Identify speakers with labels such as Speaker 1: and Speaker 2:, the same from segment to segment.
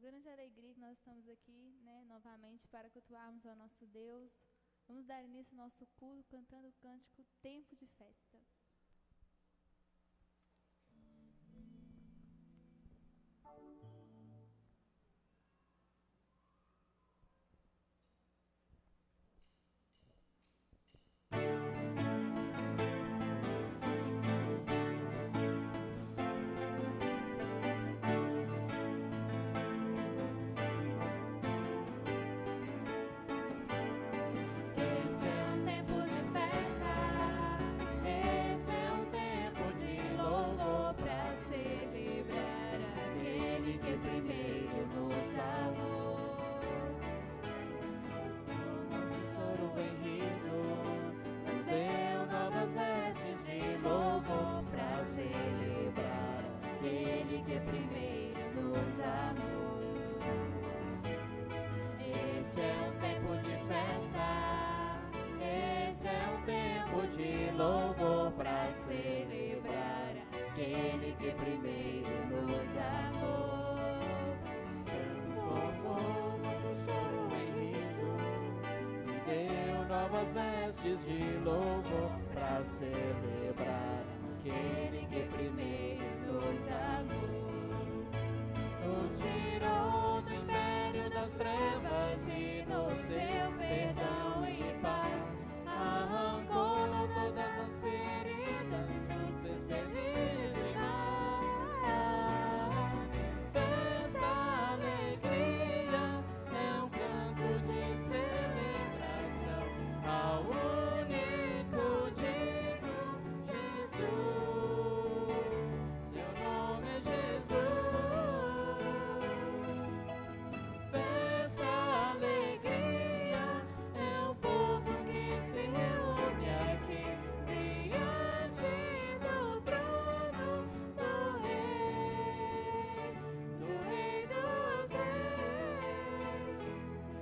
Speaker 1: grande alegria que nós estamos aqui, né, novamente para cultuarmos ao nosso Deus. Vamos dar início ao nosso culto cantando o cântico Tempo de Festa.
Speaker 2: Louvor para celebrar aquele que primeiro nos amou. Transformou nosso choro em riso, nos deu novas vestes de louvor para celebrar aquele que primeiro nos amou. Nos tirou do império das trevas e nos deu perdão e paz. Arrancou todas as feridas, nos fez felizes demais. Festa, alegria, é um canto de celebração ao único digno Jesus. Seu nome é Jesus. Festa, alegria, é um povo que se reúne aqui diante do trono do Rei dos Reis.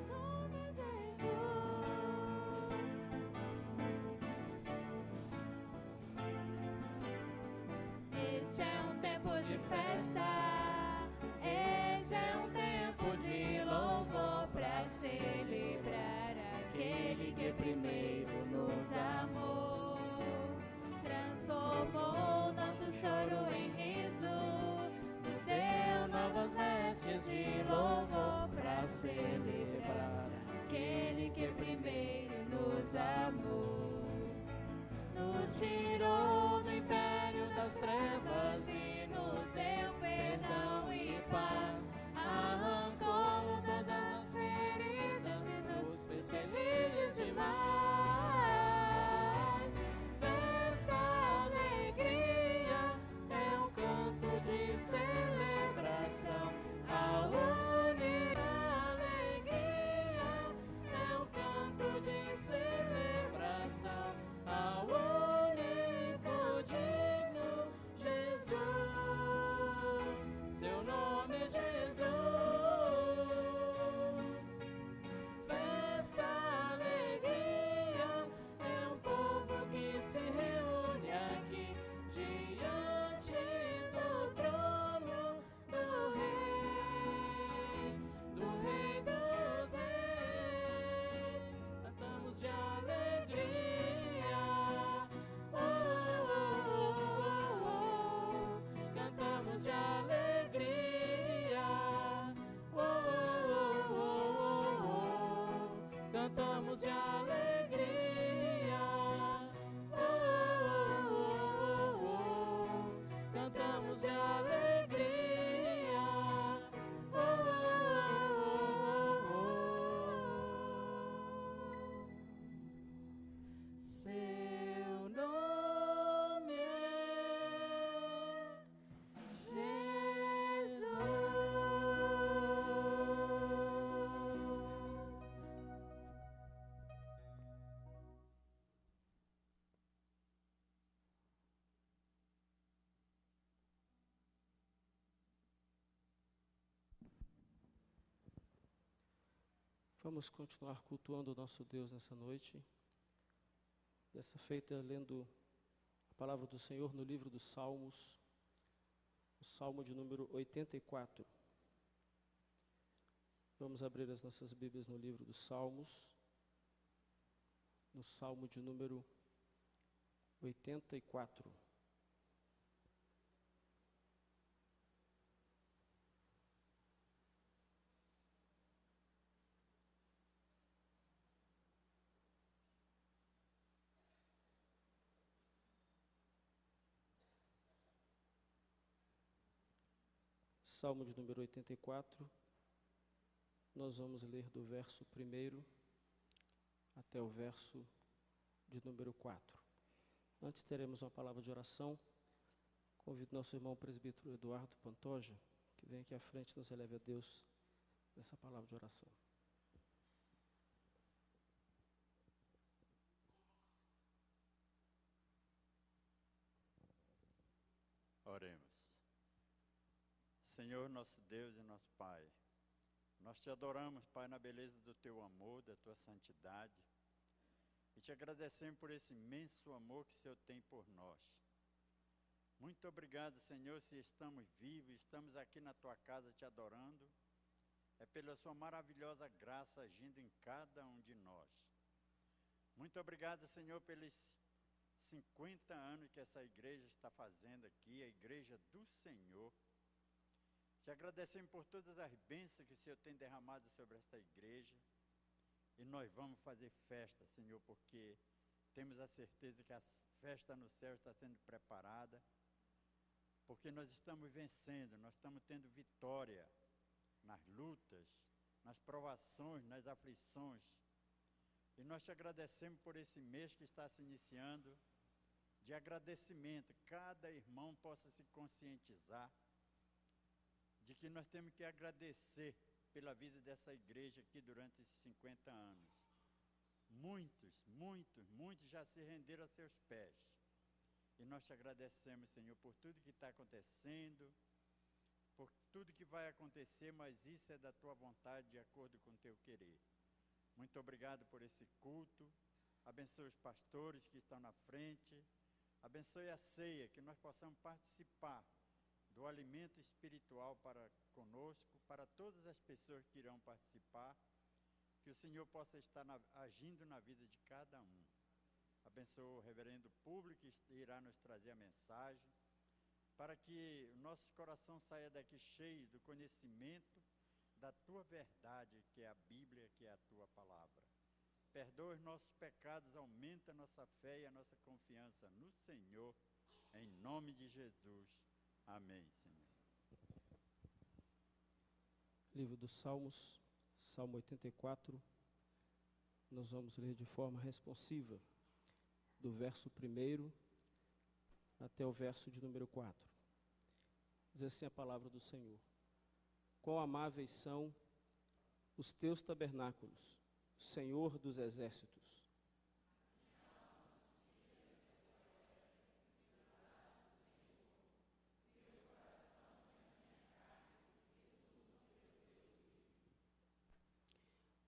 Speaker 2: Seu nome é Jesus. Este é um tempo de festa, este é um tempo de louvor para celebrar aquele que primeiro nos amou. Transformou nosso choro em riso, nos deu novas vestes de louvor para celebrar aquele que primeiro nos amou. Nos tirou do império das trevas e nos deu perdão e paz. Arrancou todas as feridas e nos fez felizes demais. Festa, alegria, é um canto de celebração. A única alegria é um canto de celebração ao único digno Jesus. Seu nome é Jesus. Festa, alegria, é um povo que se reúne aqui diante do trono do Rei dos Reis. Cantamos de alegria, oh, oh, oh, oh. Cantamos de alegria, oh, oh, oh, oh, oh. Cantamos de alegria, oh, oh, oh, oh. Cantamos de alegria, oh, oh, oh, oh. Seu nome é Jesus.
Speaker 3: Vamos continuar cultuando o nosso Deus nessa noite. Dessa feita, lendo a palavra do Senhor no livro dos Salmos, o Salmo de número 84. Vamos abrir as nossas Bíblias no livro dos Salmos, no Salmo de número 84. Salmo de número 84, nós vamos ler do verso 1 até o verso de número 4. Antes teremos uma palavra de oração. Convido nosso irmão presbítero Eduardo Pantoja, que vem aqui à frente e nos eleve a Deus nessa palavra de oração.
Speaker 4: Oremos. Senhor, nosso Deus e nosso Pai, nós te adoramos, Pai, na beleza do teu amor, da tua santidade, e te agradecemos por esse imenso amor que o Senhor tem por nós. Muito obrigado, Senhor, se estamos vivos, estamos aqui na tua casa te adorando, é pela sua maravilhosa graça agindo em cada um de nós. Muito obrigado, Senhor, pelos 50 anos que essa igreja está fazendo aqui, a igreja do Senhor. Te agradecemos por todas as bênçãos que o Senhor tem derramado sobre esta igreja. E nós vamos fazer festa, Senhor, porque temos a certeza que a festa no céu está sendo preparada. Porque nós estamos vencendo, nós estamos tendo vitória nas lutas, nas provações, nas aflições. E nós te agradecemos por esse mês que está se iniciando, de agradecimento. Cada irmão possa se conscientizar de que nós temos que agradecer pela vida dessa igreja aqui durante esses 50 anos. Muitos já se renderam a seus pés. E nós te agradecemos, Senhor, por tudo que está acontecendo, por tudo que vai acontecer, mas isso é da tua vontade, de acordo com o teu querer. Muito obrigado por esse culto. Abençoe os pastores que estão na frente. Abençoe a ceia, que nós possamos participar do alimento espiritual para conosco, para todas as pessoas que irão participar, que o Senhor possa estar agindo na vida de cada um. Abençoe o reverendo público que irá nos trazer a mensagem, para que o nosso coração saia daqui cheio do conhecimento da tua verdade, que é a Bíblia, que é a tua palavra. Perdoa os nossos pecados, aumenta a nossa fé e a nossa confiança no Senhor, em nome de Jesus. Amém, Senhor.
Speaker 3: Livro dos Salmos, Salmo 84, nós vamos ler de forma responsiva, do verso 1 até o verso de número 4. Diz assim a palavra do Senhor: Quão amáveis são os teus tabernáculos, Senhor dos exércitos.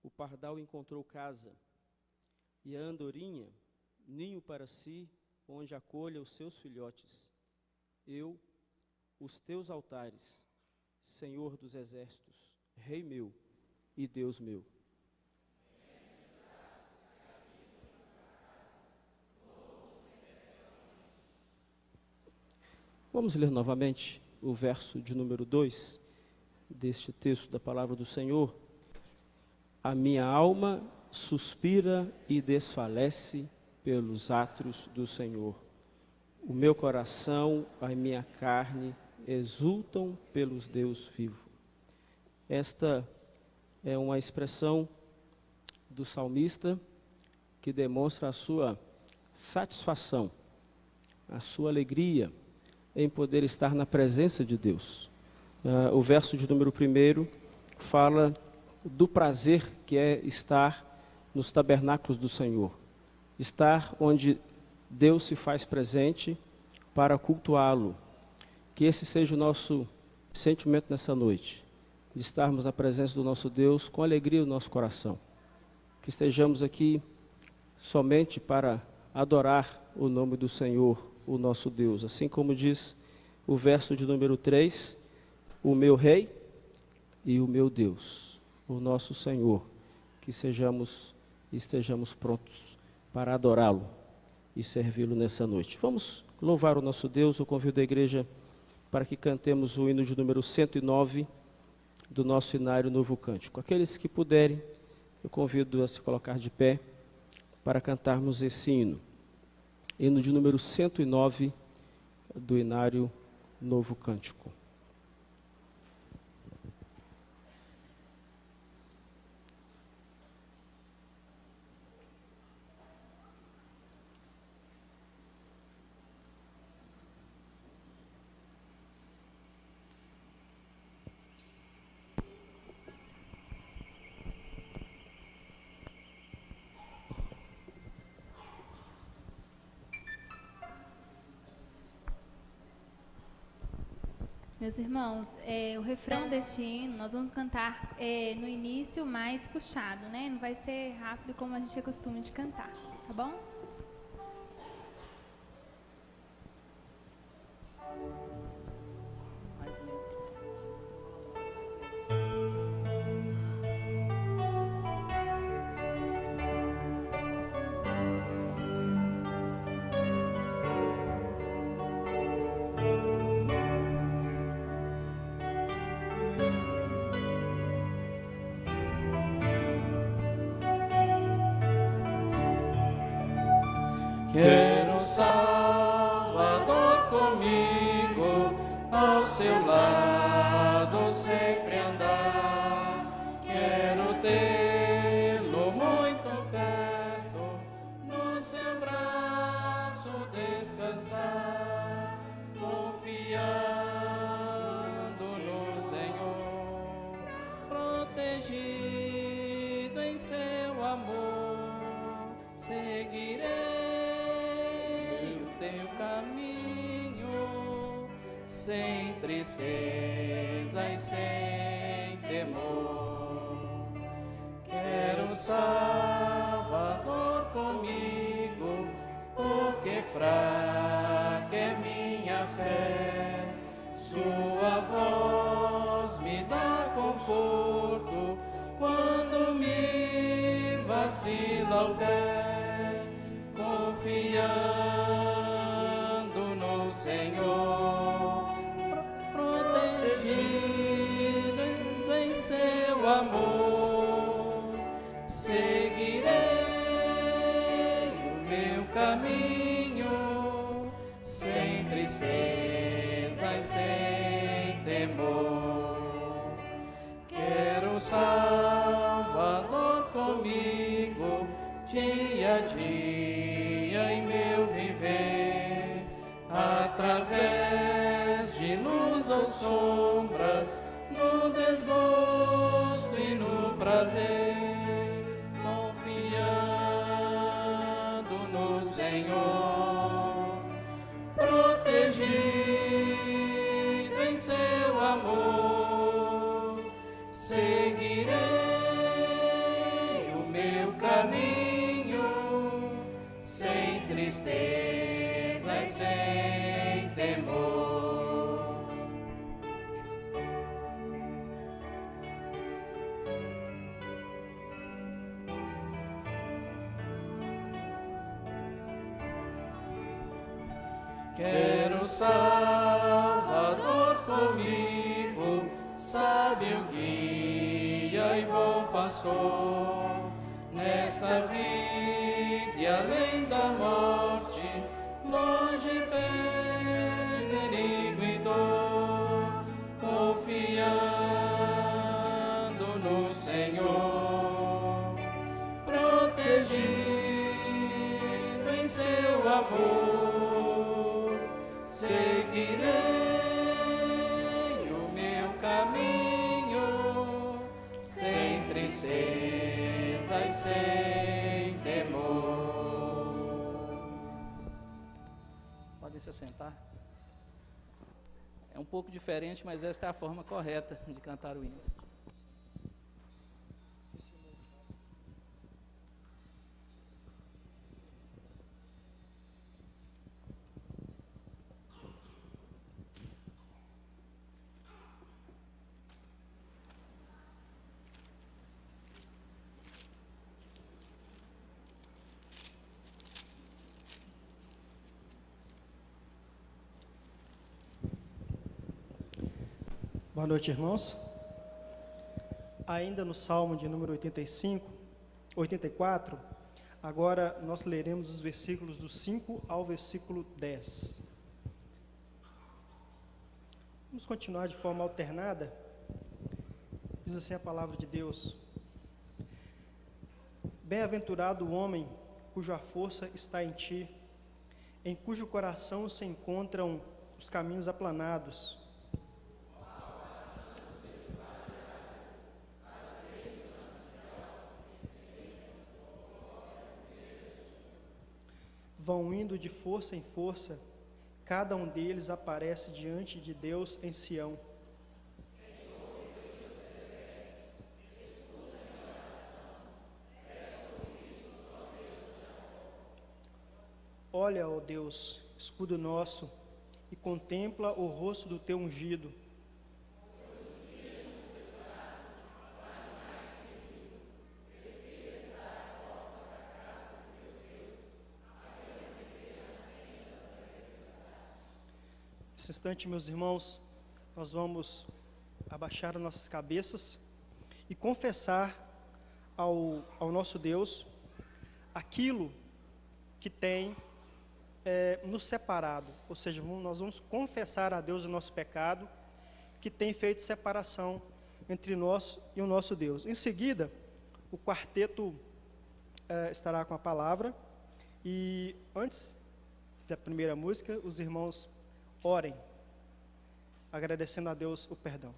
Speaker 3: O pardal encontrou casa, e a andorinha, ninho para si, onde acolha os seus filhotes. Eu, os teus altares, Senhor dos exércitos, Rei meu e Deus meu. Vamos ler novamente o verso de número 2 deste texto da palavra do Senhor. A minha alma suspira e desfalece pelos atos do Senhor. O meu coração, a minha carne, exultam pelos Deus vivo. Esta é uma expressão do salmista que demonstra a sua satisfação, a sua alegria em poder estar na presença de Deus. O verso de número 1 fala do prazer que é estar nos tabernáculos do Senhor. Estar onde Deus se faz presente para cultuá-lo. Que esse seja o nosso sentimento nessa noite, de estarmos na presença do nosso Deus com alegria no nosso coração. Que estejamos aqui somente para adorar o nome do Senhor, o nosso Deus. Assim como diz o verso de número 3, o meu Rei e o meu Deus. o nosso Senhor, que estejamos prontos para adorá-lo e servi-lo nessa noite. Vamos louvar o nosso Deus. Eu convido a igreja para que cantemos o hino de número 109 do nosso Inário Novo Cântico. Aqueles que puderem, eu convido a se colocar de pé para cantarmos esse hino. Hino de número 109 do Inário Novo Cântico.
Speaker 1: Meus irmãos, o refrão deste hino nós vamos cantar no início mais puxado, né? Não vai ser rápido como a gente é costume de cantar, tá bom?
Speaker 2: Quero um Salvador comigo, ao seu lado sempre andar. Quero tê-lo muito perto, no seu braço descansar, confiando no Senhor, protegido em seu amor, seguirei teu caminho, sem tristeza e sem temor. Quero um Salvador comigo, porque fraca é minha fé. Sua voz me dá conforto quando me vacila o pé, confiando no Senhor, protegido em seu amor, seguirei o meu caminho, sem tristeza e sem temor. Quero um Salvador comigo, dia a dia em meu viver, através de luz ou sombras, no desgosto e no prazer, confiando no Senhor, protegido em seu amor, seguirei o meu caminho, sem tristeza e sem temor. Quero Salvador comigo, sábio guia e bom pastor, nesta vida e além da morte, longe perigo e dor, confiando no Senhor, protegido em seu amor, seguirei o meu caminho, sem tristeza e sem temor. Podem se assentar. É um pouco diferente, mas esta é a forma correta de cantar o hino.
Speaker 5: Boa noite, irmãos. Ainda no Salmo de número 84, agora nós leremos os versículos do 5 ao versículo 10. Vamos continuar de forma alternada. Diz assim a palavra de Deus: Bem-aventurado o homem cuja força está em ti, em cujo coração se encontram os caminhos aplanados. Vão indo de força em força, cada um deles aparece diante de Deus em Sião. Olha, ó Deus, escudo nosso, e contempla o rosto do teu ungido. Nesse instante, meus irmãos, nós vamos abaixar as nossas cabeças e confessar ao nosso Deus aquilo que tem nos separado, ou seja, nós vamos confessar a Deus o nosso pecado, que tem feito separação entre nós e o nosso Deus. Em seguida, o quarteto estará com a palavra, e antes da primeira música, os irmãos orem, agradecendo a Deus o perdão.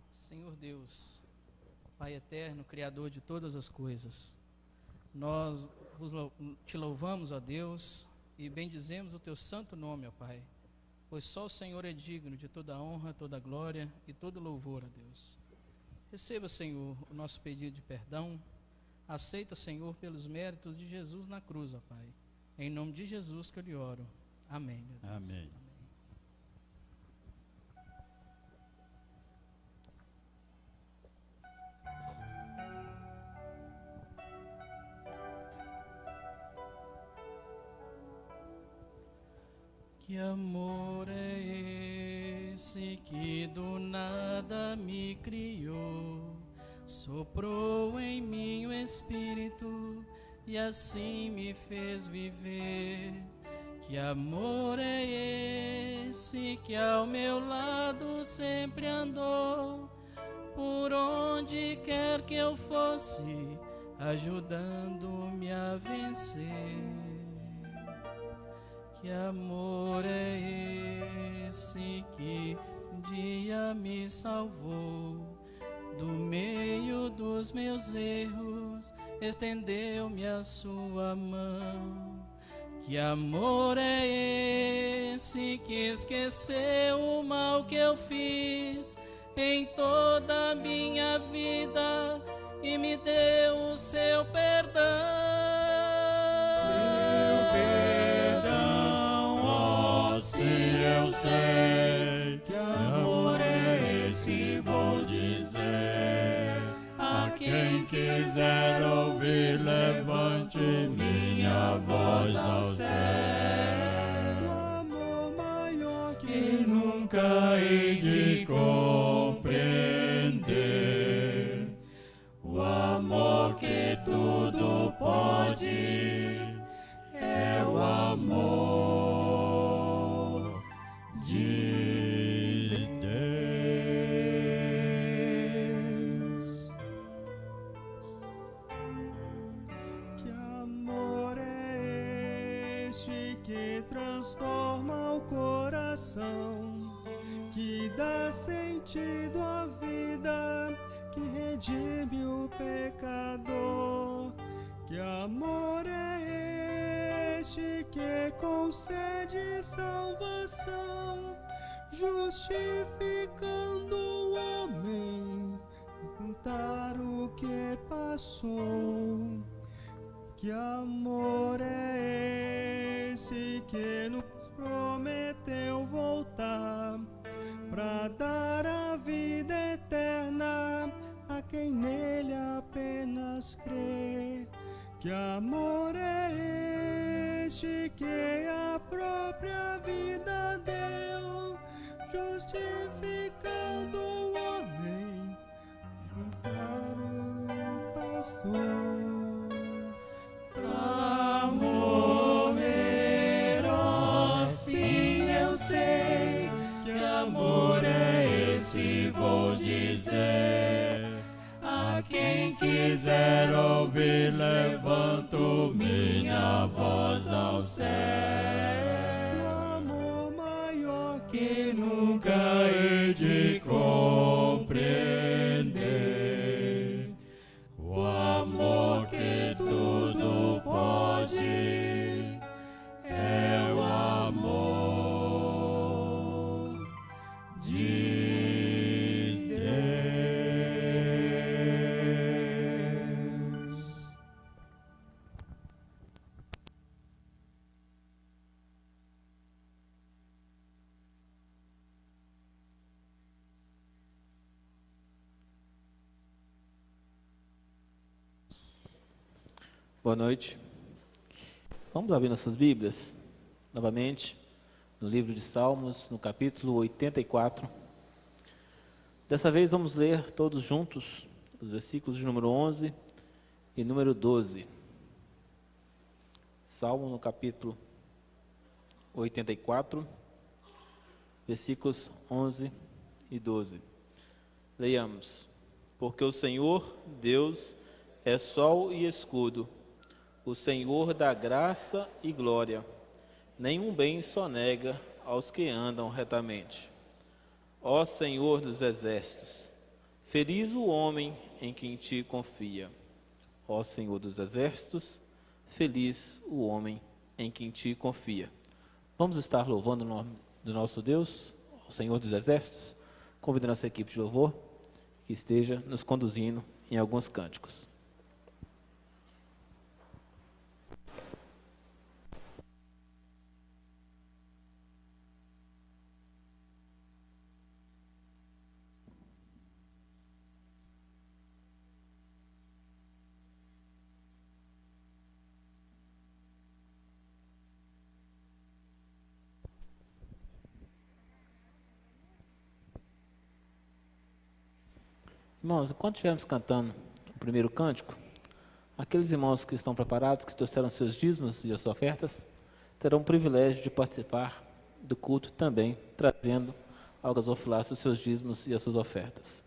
Speaker 6: Senhor Deus, Pai eterno, Criador de todas as coisas, nós te louvamos, ó Deus, e bendizemos o teu santo nome, ó Pai, pois só o Senhor é digno de toda honra, toda glória e todo louvor, ó Deus. Receba, Senhor, o nosso pedido de perdão, aceita, Senhor, pelos méritos de Jesus na cruz, ó Pai. Em nome de Jesus que eu lhe oro. Amém, meu Deus.
Speaker 4: Amém.
Speaker 6: Que amor é esse que do nada me criou, soprou em mim o Espírito e assim me fez viver. Que amor é esse que ao meu lado sempre andou, por onde quer que eu fosse, ajudando-me a vencer. Que amor é esse que um dia me salvou, do meio dos meus erros, estendeu-me a sua mão. Que amor é esse que esqueceu o mal que eu fiz em toda a minha vida e me deu o seu perdão.
Speaker 2: Seu perdão, ó, se eu sei que amor é esse, vou dizer. A quem quiser ouvir, levante minha voz ao céu. O amor maior que nunca hei de compreender. O amor que tudo pode é o amor de Deus. Que amor é este que transforma o coração?
Speaker 5: salvação, que dá sentido à vida, que redime o pecador. Que amor é este que concede salvação, justificando o homem, contar o que passou. Que amor é esse que nos prometeu voltar, para dar a vida eterna a quem nele apenas crê. Que amor é este que a própria vida deu, justificando o homem, contar o pastor.
Speaker 2: Pra morrer, ó, sim, eu sei que amor é esse, vou dizer. A quem quiser ouvir, levanto minha voz ao céu.
Speaker 5: O amor maior
Speaker 2: Que nunca hei de compreender, o amor que tudo pode, é o amor de Deus.
Speaker 7: Boa noite. Vamos abrir nossas Bíblias, novamente, no livro de Salmos, no capítulo 84. Dessa vez vamos ler todos juntos os versículos de número 11 e número 12. Salmo no capítulo 84, versículos 11 e 12. Leiamos. Porque o Senhor, Deus, é sol e escudo, o Senhor dá graça e glória. Nenhum bem sonega aos que andam retamente. Ó Senhor dos exércitos, feliz o homem em quem ti confia. Ó Senhor dos exércitos, feliz o homem em quem ti confia. Vamos estar louvando o nome do nosso Deus, o Senhor dos exércitos, convidando a nossa equipe de louvor que esteja nos conduzindo em alguns cânticos. Irmãos, enquanto estivermos cantando o primeiro cântico, aqueles irmãos que estão preparados, que trouxeram seus dízimos e as ofertas, terão o privilégio de participar do culto também, trazendo ao gasofilácio os seus dízimos e as suas ofertas.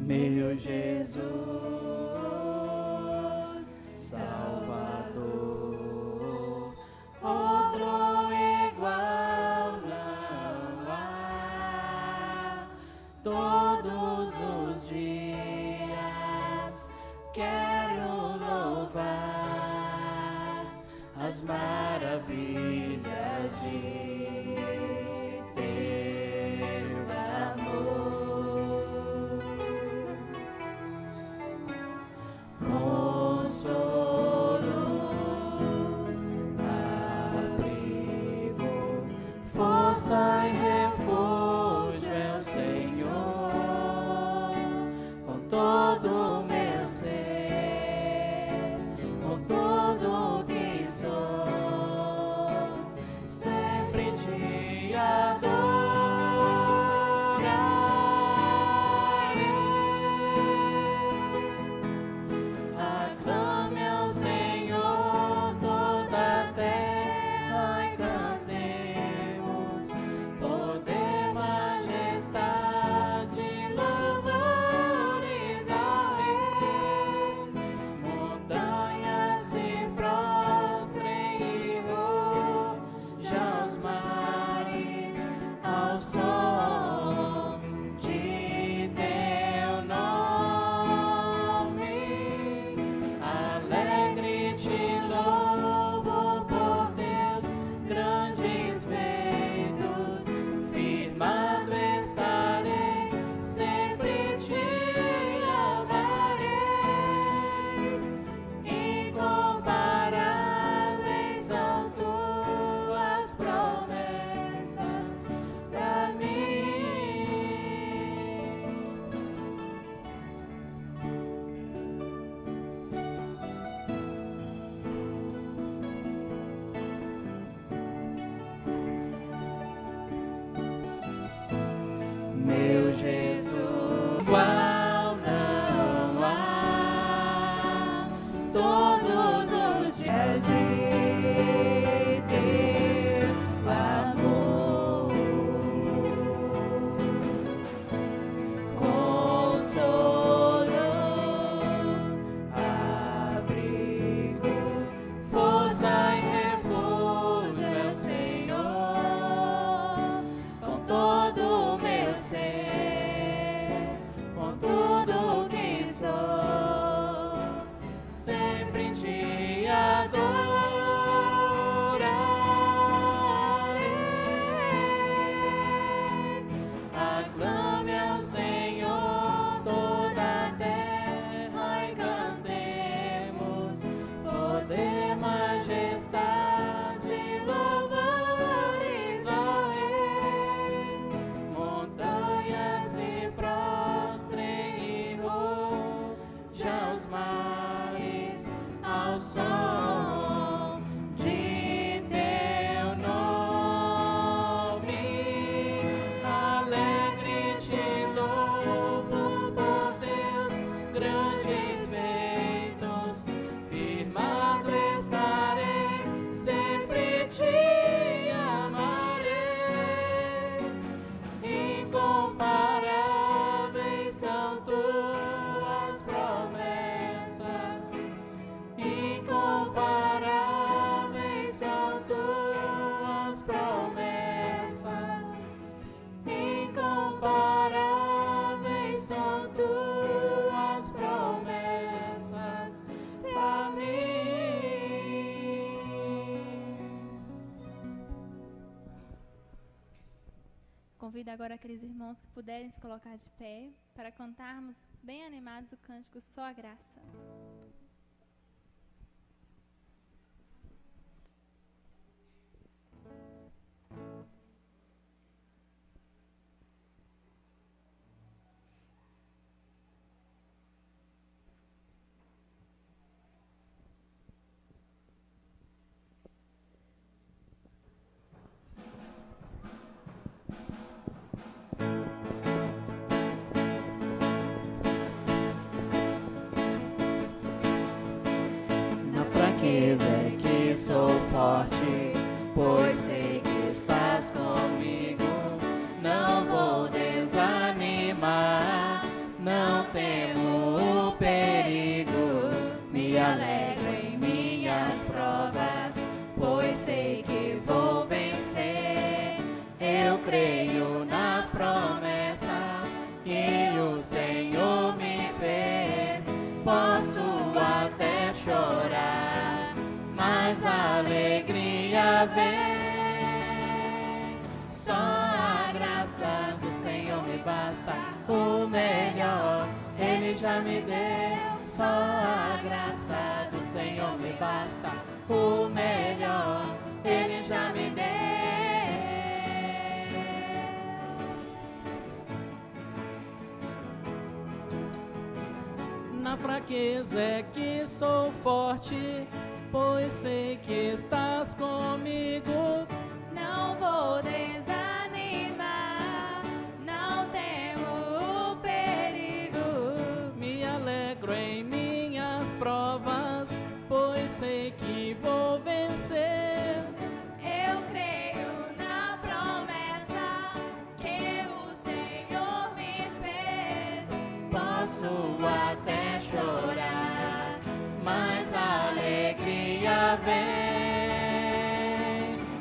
Speaker 2: Meu Jesus, Salvador, outro igual não há. Todos os dias quero louvar as maravilhas de teu amor. Força e refúgio é o Senhor. todo o meu ser, com tudo que sou, sempre te adorarei. Aclame ao Senhor toda a terra e cantemos poder, majestade, louvores ao Rei. Montanhas se prostrem e ruja os mares ao som de teu nome. Alegre te louvo por teus grandes feitos, firmado estarei, sempre te amarei. Incomparáveis são tuas promessas pra mim. Meu Jesus, igual não há, todos os dias de teu amor, consolo, abrigo, força e refúgio é o Senhor, com todo o meu ser, com tudo que sou, sempre te adorarei. Aclame ao Senhor toda a terra e cantemos poder, majestade, louvores ao Rei. Montanhas se prostrem e rujam os mares ao som de teu nome. Alegre te louvo por teus grandes feitos, firmado estarei, sempre te amarei. Incomparáveis são tuas promessas, incomparáveis são tuas promessas, incomparáveis são tuas promessas pra mim.
Speaker 1: Convido agora aqueles irmãos que puderem se colocar de pé para cantarmos bem animados o cântico Só a Graça.
Speaker 2: Na fraqueza é que sou forte, pois sei que estás comigo. Não vou desanimar, não temo o perigo. Me alegro em minhas provas, pois sei que vou vencer. Eu creio nas promessas que o Senhor me fez. Posso até chorar, mas a alegria vem. Só a graça do Senhor me basta, o melhor Ele já me deu. Só a graça do Senhor me basta, o melhor Ele já me deu.
Speaker 6: Na fraqueza é que sou forte, pois sei que estás comigo.
Speaker 2: Não vou desanimar, não temo o perigo.
Speaker 6: Me alegro em minhas provas, pois sei que vou vencer.
Speaker 2: Eu creio na promessa que o Senhor me fez. Posso até chorar, mas a alegria vem.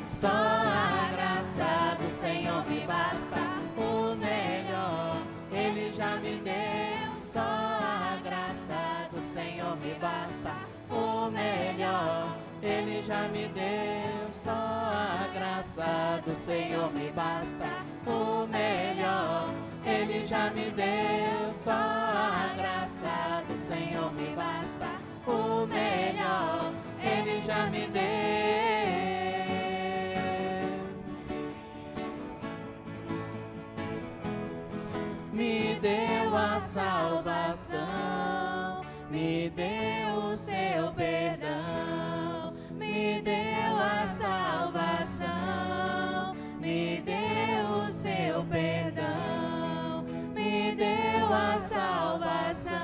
Speaker 2: Só a graça do Senhor me basta, o melhor Ele já me deu. Só a graça do Senhor me basta, o melhor Ele já me deu. Só a graça do Senhor me basta, o melhor Ele já me deu. Só a graça do Senhor me basta, o melhor Ele já me deu. Me deu a salvação, me deu o seu perdão. Me deu a salvação, me deu o seu perdão. Me deu a salvação,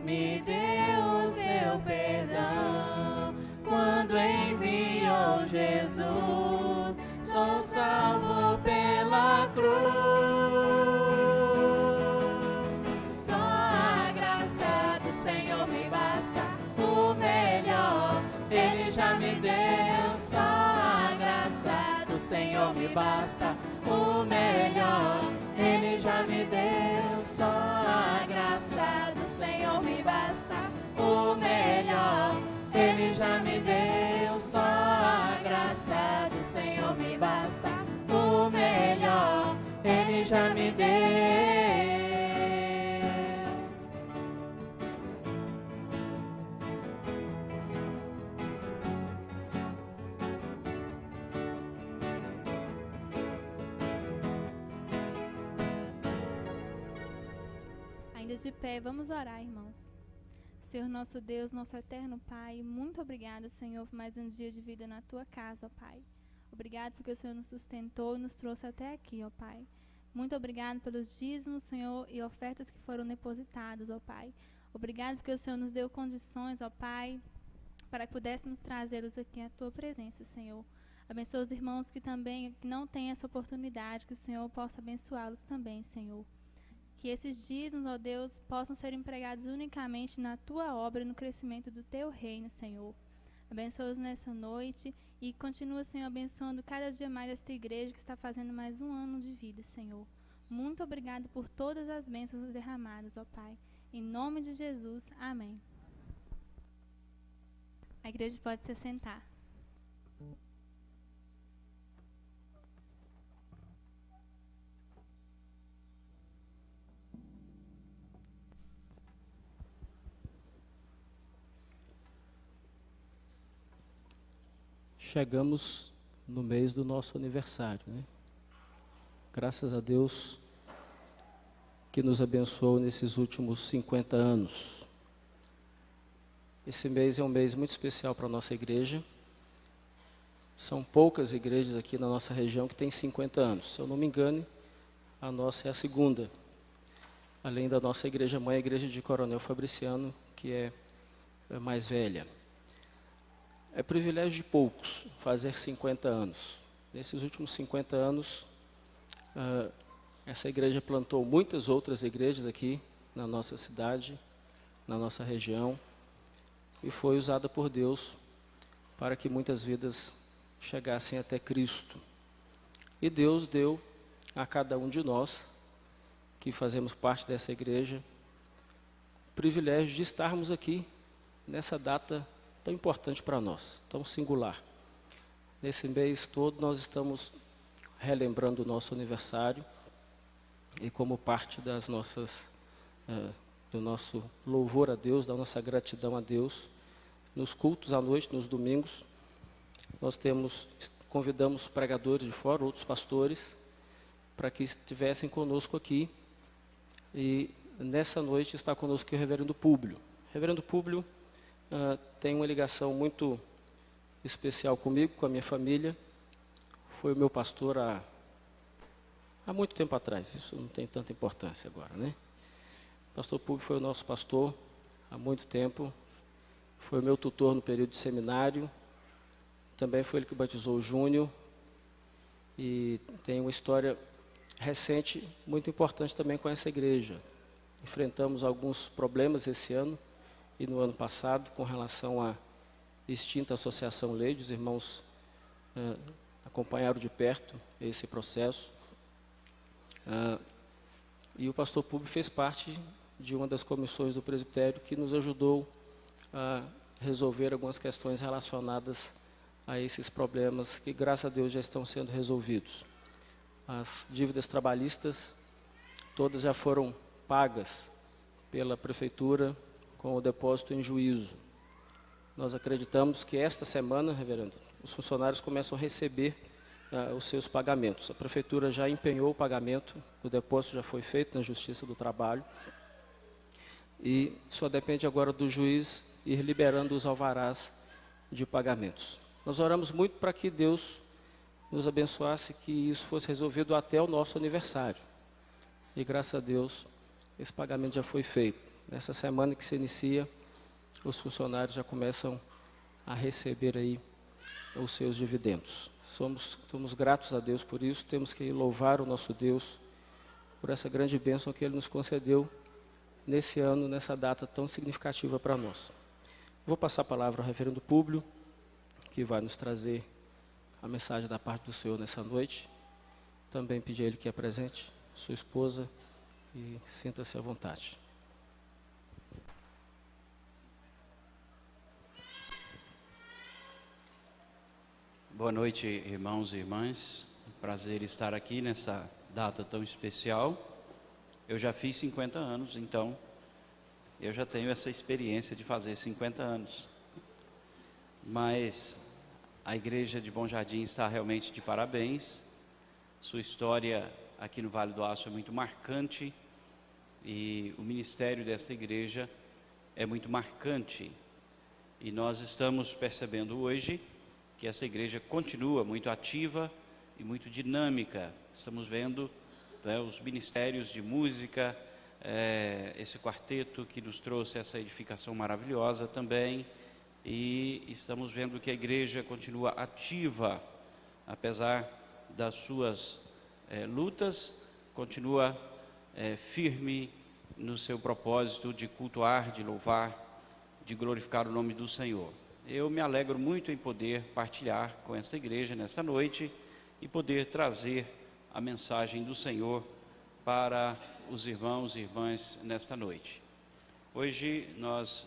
Speaker 2: me deu o seu perdão. Quando enviou Jesus, sou salvo pela cruz. Só a graça do Senhor me basta, o melhor Ele já me deu. Só a graça do Senhor me basta, o melhor Ele já me deu. Só a graça do Senhor me basta, o melhor Ele já me deu. Só a graça do Senhor me basta, o melhor Ele já me deu.
Speaker 1: Ainda de pé, vamos orar, irmãos. Senhor nosso Deus, nosso eterno Pai, muito obrigado, Senhor, por mais um dia de vida na Tua casa, ó Pai. Obrigado porque o Senhor nos sustentou e nos trouxe até aqui, ó Pai. Muito obrigado pelos dízimos, Senhor, e ofertas que foram depositadas, ó Pai. Obrigado porque o Senhor nos deu condições, ó Pai, para que pudéssemos trazê-los aqui à Tua presença, Senhor. Abençoa os irmãos que também não têm essa oportunidade, que o Senhor possa abençoá-los também, Senhor. Que esses dízimos, ó Deus, possam ser empregados unicamente na Tua obra e no crescimento do Teu reino, Senhor. Abençoa-os nessa noite e continua, Senhor, abençoando cada dia mais esta igreja que está fazendo mais um ano de vida, Senhor. Muito obrigado por todas as bênçãos derramadas, ó Pai. Em nome de Jesus, amém. A igreja pode se sentar.
Speaker 3: Chegamos no mês do nosso aniversário, né? Graças a Deus que nos abençoou nesses últimos 50 anos. Esse mês é um mês muito especial para a nossa igreja. São poucas igrejas aqui na nossa região que têm 50 anos. Se eu não me engano, a nossa é a segunda. Além da nossa igreja mãe, a igreja de Coronel Fabriciano, que é mais velha. É privilégio de poucos fazer 50 anos. Nesses últimos 50 anos, essa igreja plantou muitas outras igrejas aqui na nossa cidade, na nossa região, e foi usada por Deus para que muitas vidas chegassem até Cristo. E Deus deu a cada um de nós, que fazemos parte dessa igreja, o privilégio de estarmos aqui nessa data tão importante para nós, tão singular. Nesse mês todo nós estamos relembrando o nosso aniversário e como parte das nossas, do nosso louvor a Deus, da nossa gratidão a Deus, nos cultos à noite, nos domingos, nós convidamos pregadores de fora, outros pastores, para que estivessem conosco aqui e nessa noite está conosco aqui o reverendo Públio. O reverendo Públio tem uma ligação muito especial comigo, com a minha família. Foi o meu pastor há muito tempo atrás, isso não tem tanta importância agora, né? O pastor Públio foi o nosso pastor há muito tempo, foi o meu tutor no período de seminário, também foi ele que batizou o Júnior, e tem uma história recente, muito importante também com essa igreja. Enfrentamos alguns problemas esse ano e no ano passado com relação à extinta Associação Leide. Os irmãos acompanharam de perto esse processo. E o pastor Públio fez parte de uma das comissões do presbitério que nos ajudou a resolver algumas questões relacionadas a esses problemas que, graças a Deus, já estão sendo resolvidos. As dívidas trabalhistas, todas já foram pagas pela prefeitura com o depósito em juízo. Nós acreditamos que esta semana, reverendo, os funcionários começam a receber os seus pagamentos. A prefeitura já empenhou o pagamento, o depósito já foi feito na Justiça do Trabalho e só depende agora do juiz ir liberando os alvarás de pagamentos. Nós oramos muito para que Deus nos abençoasse, que isso fosse resolvido até o nosso aniversário. E graças a Deus, esse pagamento já foi feito. Nessa semana que se inicia, os funcionários já começam a receber aí os seus dividendos. Somos gratos a Deus por isso, temos que louvar o nosso Deus por essa grande bênção que Ele nos concedeu nesse ano, nessa data tão significativa para nós. Vou passar a palavra ao reverendo Públio, que vai nos trazer a mensagem da parte do Senhor nessa noite. Também pedir a Ele que apresente sua esposa e sinta-se à vontade.
Speaker 8: Boa noite, irmãos e irmãs. Prazer estar aqui nessa data tão especial. Eu já fiz 50 anos, então eu já tenho essa experiência de fazer 50 anos. Mas a igreja de Bom Jardim está realmente de parabéns. Sua história aqui no Vale do Aço é muito marcante e o ministério desta igreja é muito marcante. E nós estamos percebendo hoje que essa igreja continua muito ativa e muito dinâmica. Estamos vendo os ministérios de música, esse quarteto que nos trouxe essa edificação maravilhosa também, e estamos vendo que a igreja continua ativa, apesar das suas lutas, continua firme no seu propósito de cultuar, de louvar, de glorificar o nome do Senhor. Eu me alegro muito em poder partilhar com esta igreja nesta noite e poder trazer a mensagem do Senhor para os irmãos e irmãs nesta noite. Hoje nós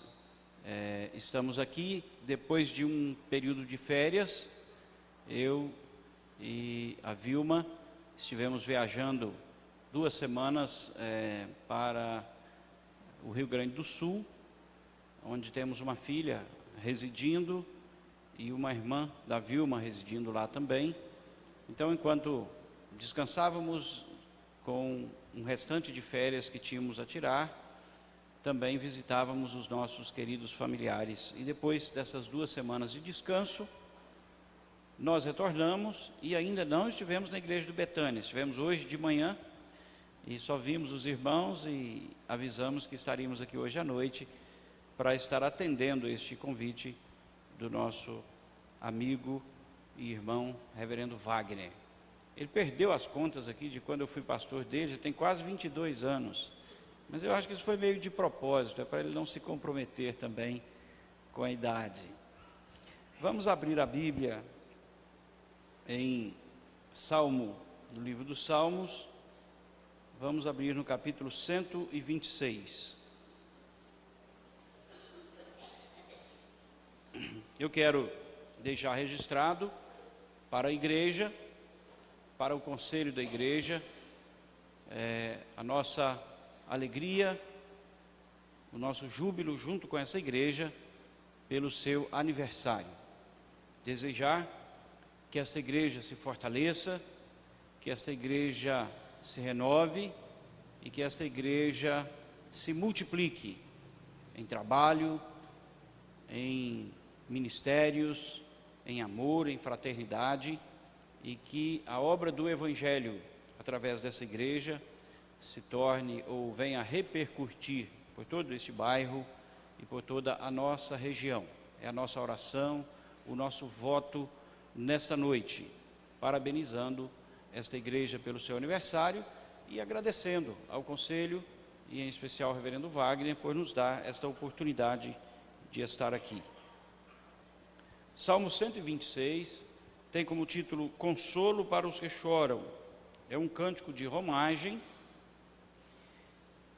Speaker 8: estamos aqui depois de um período de férias. Eu e a Vilma estivemos viajando 2 semanas para o Rio Grande do Sul, onde temos uma filha residindo e uma irmã da Vilma residindo lá também. Então, enquanto descansávamos com um restante de férias que tínhamos a tirar, também visitávamos os nossos queridos familiares. E depois dessas 2 semanas de descanso, nós retornamos e ainda não estivemos na igreja do Betânia. Estivemos hoje de manhã e só vimos os irmãos e avisamos que estaríamos aqui hoje à noite para estar atendendo este convite do nosso amigo e irmão reverendo Wagner. Ele perdeu as contas aqui de quando eu fui pastor dele, já tem quase 22 anos, mas eu acho que isso foi meio de propósito, é para ele não se comprometer também com a idade. Vamos abrir a Bíblia em Salmo, no livro dos Salmos, vamos abrir no capítulo 126. Eu quero deixar registrado para a igreja, para o conselho da igreja, a nossa alegria, o nosso júbilo junto com essa igreja pelo seu aniversário. Desejar que esta igreja se fortaleça, que esta igreja se renove e que esta igreja se multiplique em trabalho, em ministérios, em amor, em fraternidade, e que a obra do Evangelho, através dessa igreja, se torne ou venha a repercutir por todo este bairro e por toda a nossa região. É a nossa oração, o nosso voto nesta noite, parabenizando esta igreja pelo seu aniversário e agradecendo ao Conselho, e em especial ao Reverendo Wagner, por nos dar esta oportunidade de estar aqui. Salmo 126 tem como título Consolo para os que choram. É um cântico de romagem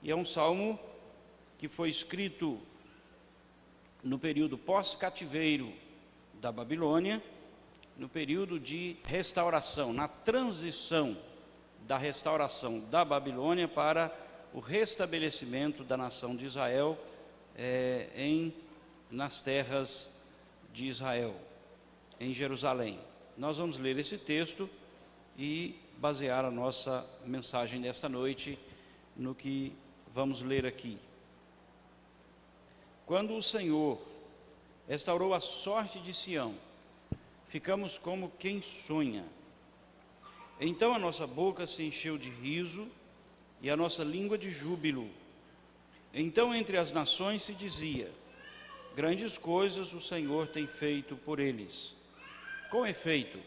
Speaker 8: e é um salmo que foi escrito no período pós-cativeiro da Babilônia, no período de restauração, na transição da restauração da Babilônia para o restabelecimento da nação de Israel nas terras de Israel, em Jerusalém. Nós vamos ler esse texto e basear a nossa mensagem desta noite no que vamos ler aqui. Quando o Senhor restaurou a sorte de Sião, ficamos como quem sonha. Então a nossa boca se encheu de riso e a nossa língua de júbilo. Então entre as nações se dizia: grandes coisas o Senhor tem feito por eles. Com efeito,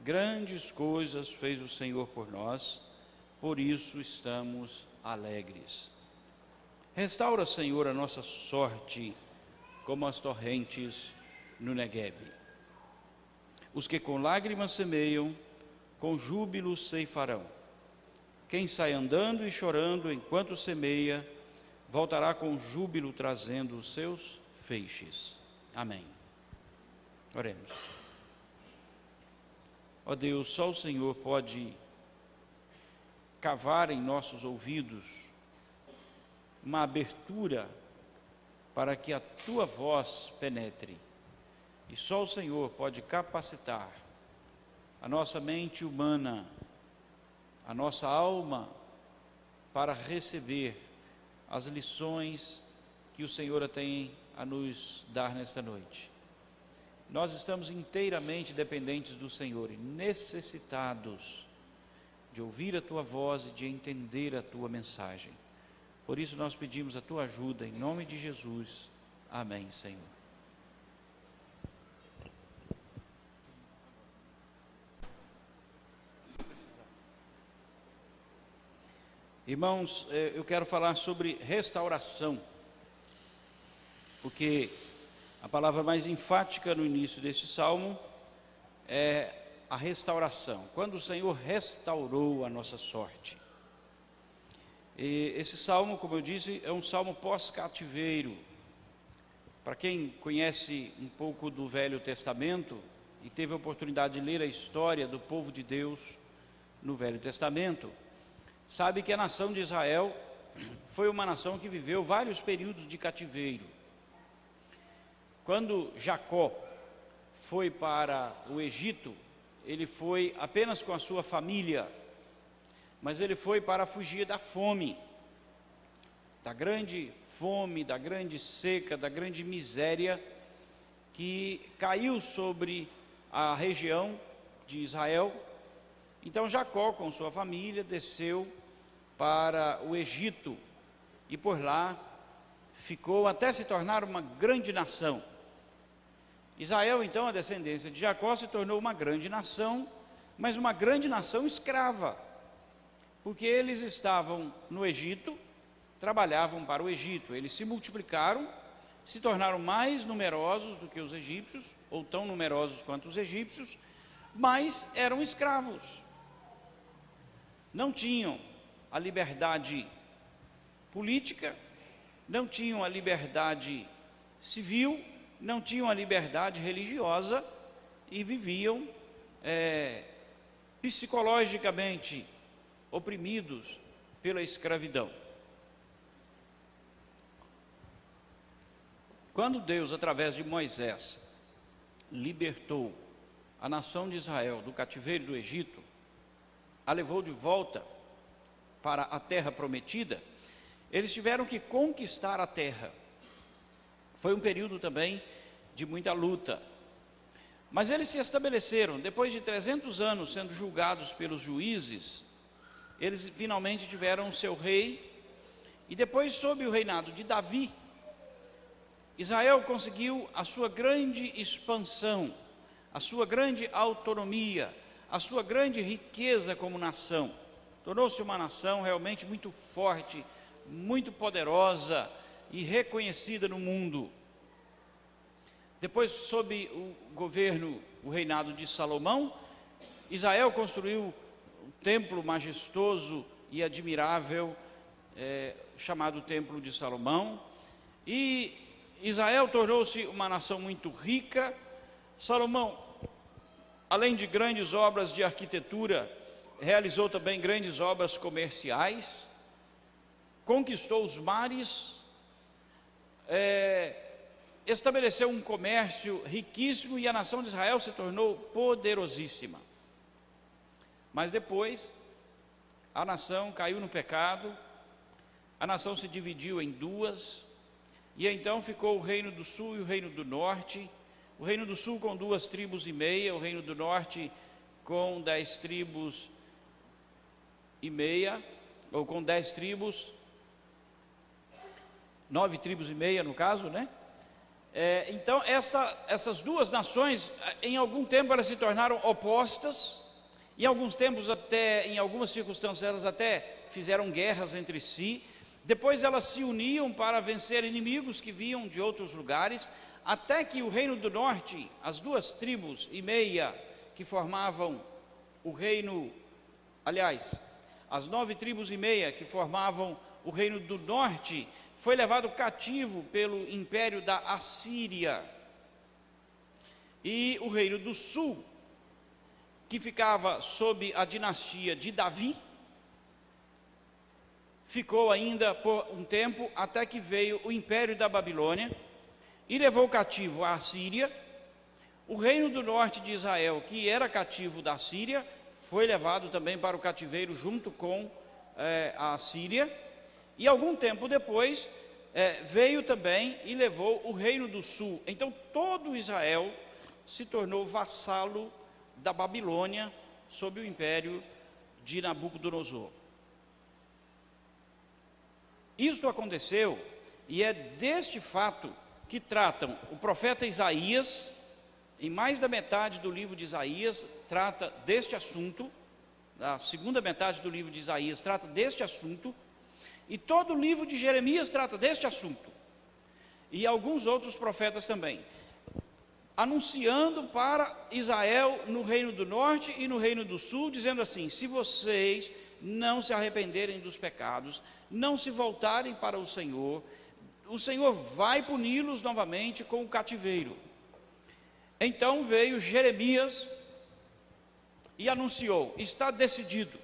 Speaker 8: grandes coisas fez o Senhor por nós, por isso estamos alegres. Restaura, Senhor, a nossa sorte, como as torrentes no Negueb. Os que com lágrimas semeiam, com júbilo ceifarão. Quem sai andando e chorando enquanto semeia, voltará com júbilo trazendo os seus feixes. Amém. Oremos. Ó Deus, só o Senhor pode cavar em nossos ouvidos uma abertura para que a Tua voz penetre. E só o Senhor pode capacitar a nossa mente humana, a nossa alma, para receber as lições que o Senhor tem a nos dar nesta noite. Nós estamos inteiramente dependentes do Senhor e necessitados de ouvir a Tua voz e de entender a Tua mensagem. Por isso nós pedimos a Tua ajuda, em nome de Jesus. Amém, Senhor. Irmãos, eu quero falar sobre restauração, porque a palavra mais enfática no início deste salmo é a restauração. Quando o Senhor restaurou a nossa sorte. E esse salmo, como eu disse, é um salmo pós-cativeiro. Para quem conhece um pouco do Velho Testamento e teve a oportunidade de ler a história do povo de Deus no Velho Testamento, sabe que a nação de Israel foi uma nação que viveu vários períodos de cativeiro. Quando Jacó foi para o Egito, ele foi apenas com a sua família, mas ele foi para fugir da fome, da grande fome, da grande seca, da grande miséria que caiu sobre a região de Israel. Então Jacó, com sua família, desceu para o Egito e por lá ficou até se tornar uma grande nação. Israel, então, a descendência de Jacó, se tornou uma grande nação, mas uma grande nação escrava, porque eles estavam no Egito, trabalhavam para o Egito, eles se multiplicaram, se tornaram mais numerosos do que os egípcios, ou tão numerosos quanto os egípcios, mas eram escravos. Não tinham a liberdade política, não tinham a liberdade civil, não tinham a liberdade religiosa e viviam psicologicamente oprimidos pela escravidão. Quando Deus, através de Moisés, libertou a nação de Israel do cativeiro do Egito, a levou de volta para a terra prometida, eles tiveram que conquistar a terra. Foi um período também de muita luta. Mas eles se estabeleceram, depois de 300 anos sendo julgados pelos juízes, eles finalmente tiveram seu rei, e depois, sob o reinado de Davi, Israel conseguiu a sua grande expansão, a sua grande autonomia, a sua grande riqueza como nação. Tornou-se uma nação realmente muito forte, muito poderosa e reconhecida no mundo. Depois, sob o governo, o reinado de Salomão, Israel construiu um templo majestoso e admirável, chamado Templo de Salomão, e Israel tornou-se uma nação muito rica. Salomão, além de grandes obras de arquitetura, realizou também grandes obras comerciais, conquistou os mares, estabeleceu um comércio riquíssimo, e a nação de Israel se tornou poderosíssima. Mas depois, a nação caiu no pecado, a nação se dividiu em duas, e então ficou o reino do sul e o reino do norte. O reino do sul com 2,5 tribos, o reino do norte com 10 tribos e meia, ou com 10 tribos, 9 tribos e meia no caso, né? Então essas duas nações, em algum tempo elas se tornaram opostas, em alguns tempos até, em algumas circunstâncias elas até fizeram guerras entre si. Depois elas se uniam para vencer inimigos que vinham de outros lugares, até que o reino do norte, as 2,5 tribos que formavam o reino, aliás, as 9,5 tribos que formavam o reino do norte, foi levado cativo pelo império da Assíria. E o reino do sul, que ficava sob a dinastia de Davi, ficou ainda por um tempo, até que veio o império da Babilônia e levou cativo a Assíria. O reino do norte de Israel, que era cativo da Síria, foi levado também para o cativeiro junto com a Síria. E algum tempo depois veio também e levou o reino do sul. Então todo Israel se tornou vassalo da Babilônia sob o império de Nabucodonosor. Isto aconteceu, e é deste fato que tratam o profeta Isaías. Em mais da metade do livro de Isaías trata deste assunto, a segunda metade do livro de Isaías trata deste assunto, e todo o livro de Jeremias trata deste assunto, e alguns outros profetas também, anunciando para Israel no reino do norte e no reino do sul, dizendo assim: se vocês não se arrependerem dos pecados, não se voltarem para o Senhor vai puni-los novamente com o cativeiro. Então veio Jeremias e anunciou: está decidido,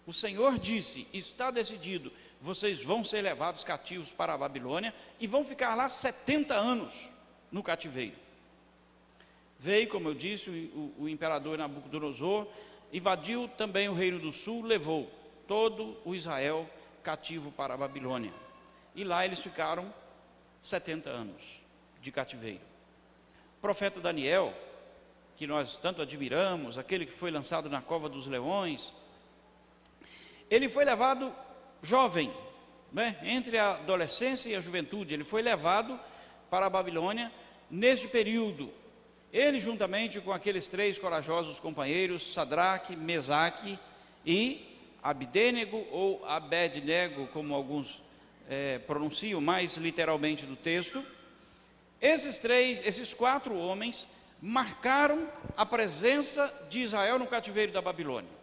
Speaker 8: o Senhor disse, está decidido, vocês vão ser levados cativos para a Babilônia e vão ficar lá 70 anos no cativeiro. Veio, como eu disse, o imperador Nabucodonosor, invadiu também o reino do sul, levou todo o Israel cativo para a Babilônia, e lá eles ficaram 70 anos de cativeiro. O profeta Daniel, que nós tanto admiramos, aquele que foi lançado na cova dos leões, ele foi levado jovem, né, entre a adolescência e a juventude, ele foi levado para a Babilônia neste período. Ele, juntamente com aqueles 3 corajosos companheiros, Sadraque, Mesaque e Abdênego, ou Abednego, como alguns pronunciam mais literalmente do texto. Esses 4 homens marcaram a presença de Israel no cativeiro da Babilônia.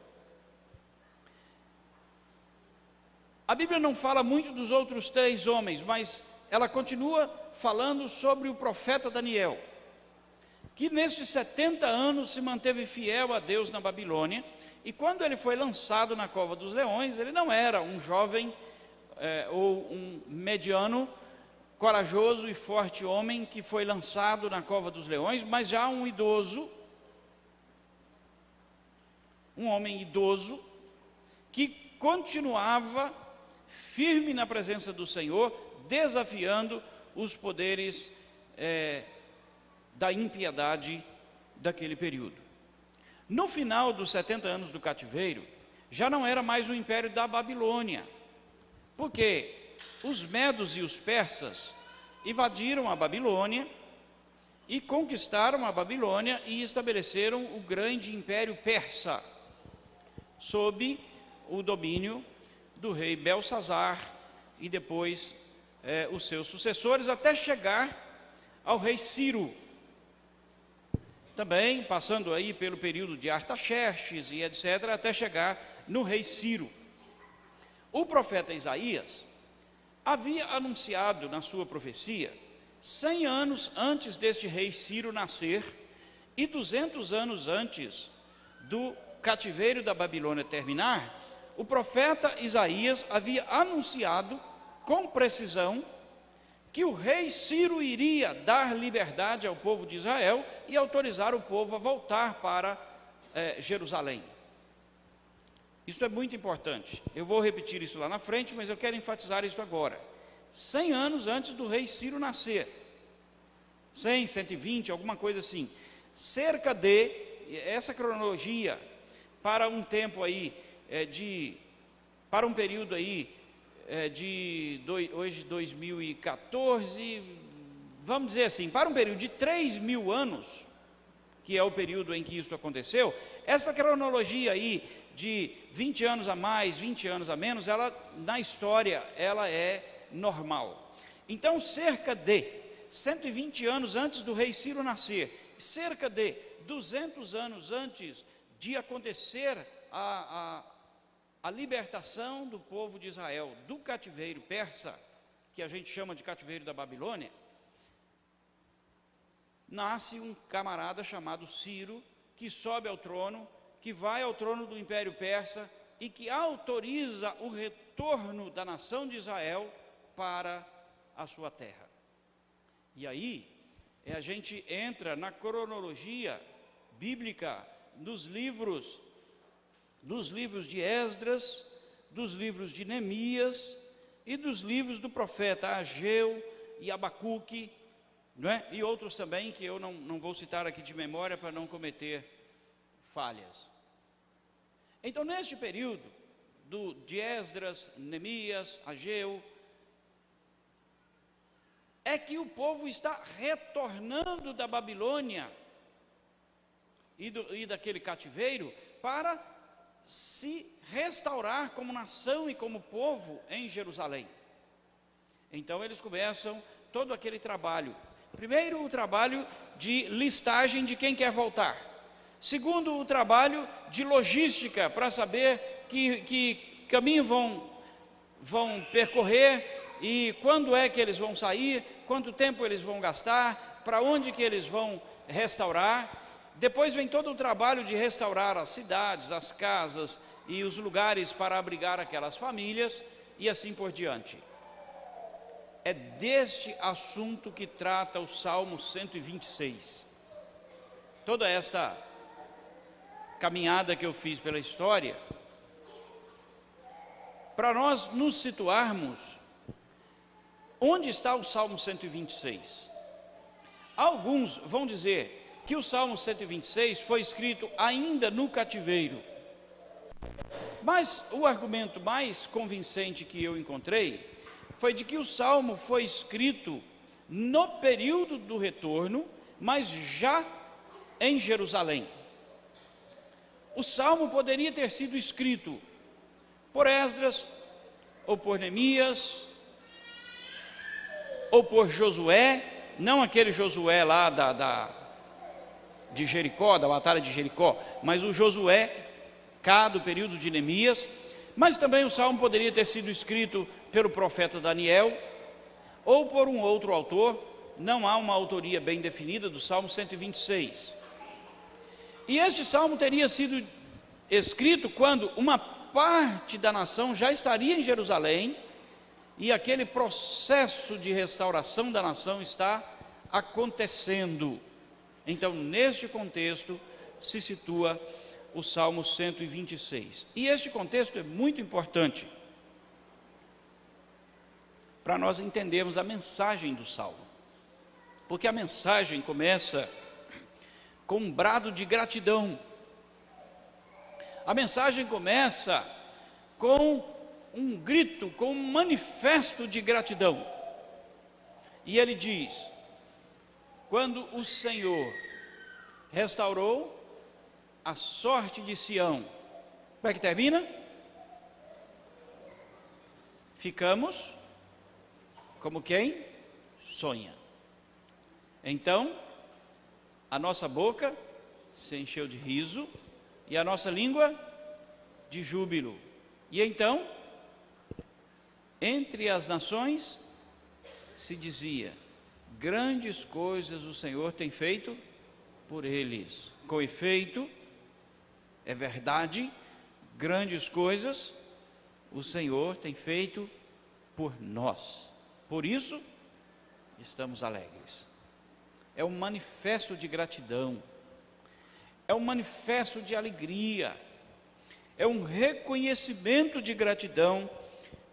Speaker 8: A Bíblia não fala muito dos outros 3 homens, mas ela continua falando sobre o profeta Daniel, que nestes 70 anos se manteve fiel a Deus na Babilônia, e quando ele foi lançado na cova dos leões, ele não era um jovem ou um mediano, corajoso e forte homem que foi lançado na cova dos leões, mas já um idoso, um homem idoso, que continuava firme na presença do Senhor, desafiando os poderes da impiedade daquele período. No final dos 70 anos do cativeiro, já não era mais o império da Babilônia, porque os medos e os persas invadiram a Babilônia e conquistaram a Babilônia e estabeleceram o grande império persa, sob o domínio do rei Belsazar e depois os seus sucessores, até chegar ao rei Ciro. Também passando aí pelo período de Artaxerxes e etc., até chegar no rei Ciro. O profeta Isaías havia anunciado na sua profecia, 100 anos antes deste rei Ciro nascer e 200 anos antes do cativeiro da Babilônia terminar, o profeta Isaías havia anunciado com precisão que o rei Ciro iria dar liberdade ao povo de Israel e autorizar o povo a voltar para Jerusalém. Isso é muito importante. Eu vou repetir isso lá na frente, mas eu quero enfatizar isso agora. 100 anos antes do rei Ciro nascer, 100, 120, alguma coisa assim, cerca de, essa cronologia, para um tempo aí, para um período aí, hoje 2014, vamos dizer assim, para um período de 3.000 anos, que é o período em que isso aconteceu, essa cronologia aí, de 20 anos a mais, 20 anos a menos, ela, na história, ela é normal. Então, cerca de 120 anos antes do rei Ciro nascer, cerca de 200 anos antes de acontecer a libertação do povo de Israel do cativeiro persa, que a gente chama de cativeiro da Babilônia, nasce um camarada chamado Ciro, que sobe ao trono, que vai ao trono do Império Persa e que autoriza o retorno da nação de Israel para a sua terra. E aí, a gente entra na cronologia bíblica dos livros de Esdras, dos livros de Neemias e dos livros do profeta Ageu e Abacuque, não é? E outros também que eu não vou citar aqui de memória para não cometer falhas. Então, neste período de Esdras, Neemias, Ageu, é que o povo está retornando da Babilônia e daquele cativeiro para se restaurar como nação e como povo em Jerusalém. Então eles começam todo aquele trabalho. Primeiro, o trabalho de listagem de quem quer voltar. Segundo, o trabalho de logística para saber que caminho vão percorrer e quando é que eles vão sair, quanto tempo eles vão gastar, para onde que eles vão restaurar. Depois vem todo o trabalho de restaurar as cidades, as casas e os lugares para abrigar aquelas famílias e assim por diante. É deste assunto que trata o Salmo 126. Toda esta caminhada que eu fiz pela história, para nós nos situarmos, onde está o Salmo 126? Alguns vão dizer que o Salmo 126 foi escrito ainda no cativeiro. Mas o argumento mais convincente que eu encontrei foi de que o Salmo foi escrito no período do retorno, mas já em Jerusalém. O Salmo poderia ter sido escrito por Esdras, ou por Neemias, ou por Josué, não aquele Josué lá de Jericó, da batalha de Jericó, mas o Josué, cá do período de Neemias. Mas também o Salmo poderia ter sido escrito pelo profeta Daniel, ou por um outro autor. Não há uma autoria bem definida do Salmo 126. E este Salmo teria sido escrito quando uma parte da nação já estaria em Jerusalém, e aquele processo de restauração da nação está acontecendo. Então, neste contexto, se situa o Salmo 126. E este contexto é muito importante, para nós entendermos a mensagem do Salmo. Porque a mensagem começa com um brado de gratidão. A mensagem começa com um grito, com um manifesto de gratidão. E ele diz: quando o Senhor restaurou a sorte de Sião, como é que termina? Ficamos como quem sonha. Então, a nossa boca se encheu de riso e a nossa língua de júbilo. E então, entre as nações se dizia: grandes coisas o Senhor tem feito por eles. Com efeito, é verdade, grandes coisas o Senhor tem feito por nós. Por isso, estamos alegres. É um manifesto de gratidão, é um manifesto de alegria, é um reconhecimento de gratidão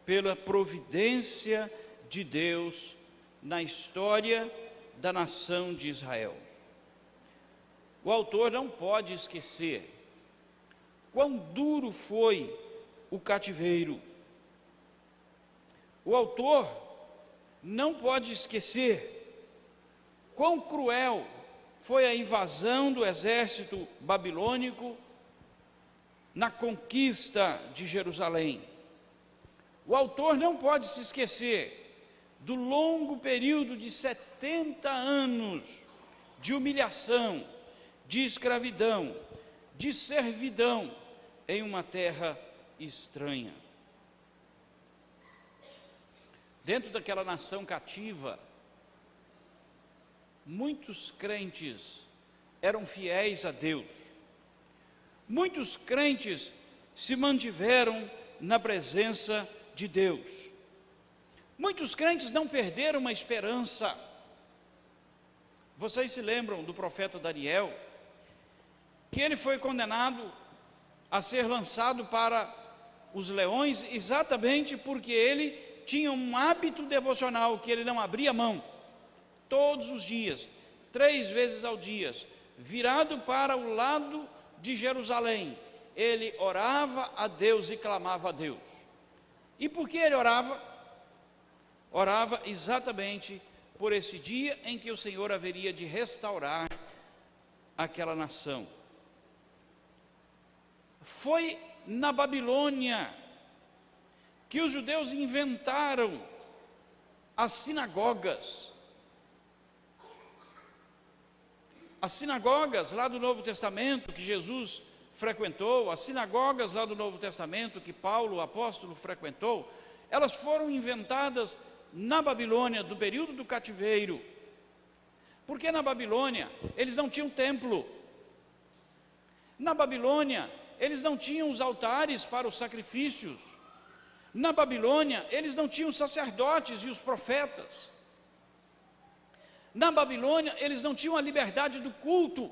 Speaker 8: pela providência de Deus na história da nação de Israel. O autor não pode esquecer quão duro foi o cativeiro. O autor não pode esquecer quão cruel foi a invasão do exército babilônico na conquista de Jerusalém. O autor não pode se esquecer do longo período de 70 anos de humilhação, de escravidão, de servidão em uma terra estranha. Dentro daquela nação cativa, muitos crentes eram fiéis a Deus. Muitos crentes se mantiveram na presença de Deus. Muitos crentes não perderam a esperança. Vocês se lembram do profeta Daniel, que ele foi condenado a ser lançado para os leões exatamente porque ele tinha um hábito devocional que ele não abria mão. Todos os dias, 3 vezes ao dia, virado para o lado de Jerusalém, ele orava a Deus e clamava a Deus. E por que ele orava? Orava exatamente por esse dia em que o Senhor haveria de restaurar aquela nação. Foi na Babilônia que os judeus inventaram as sinagogas. As sinagogas lá do Novo Testamento que Jesus frequentou, as sinagogas lá do Novo Testamento que Paulo, o apóstolo, frequentou, elas foram inventadas na Babilônia, do período do cativeiro. Porque na Babilônia eles não tinham templo. Na Babilônia eles não tinham os altares para os sacrifícios. Na Babilônia eles não tinham os sacerdotes e os profetas. Na Babilônia eles não tinham a liberdade do culto.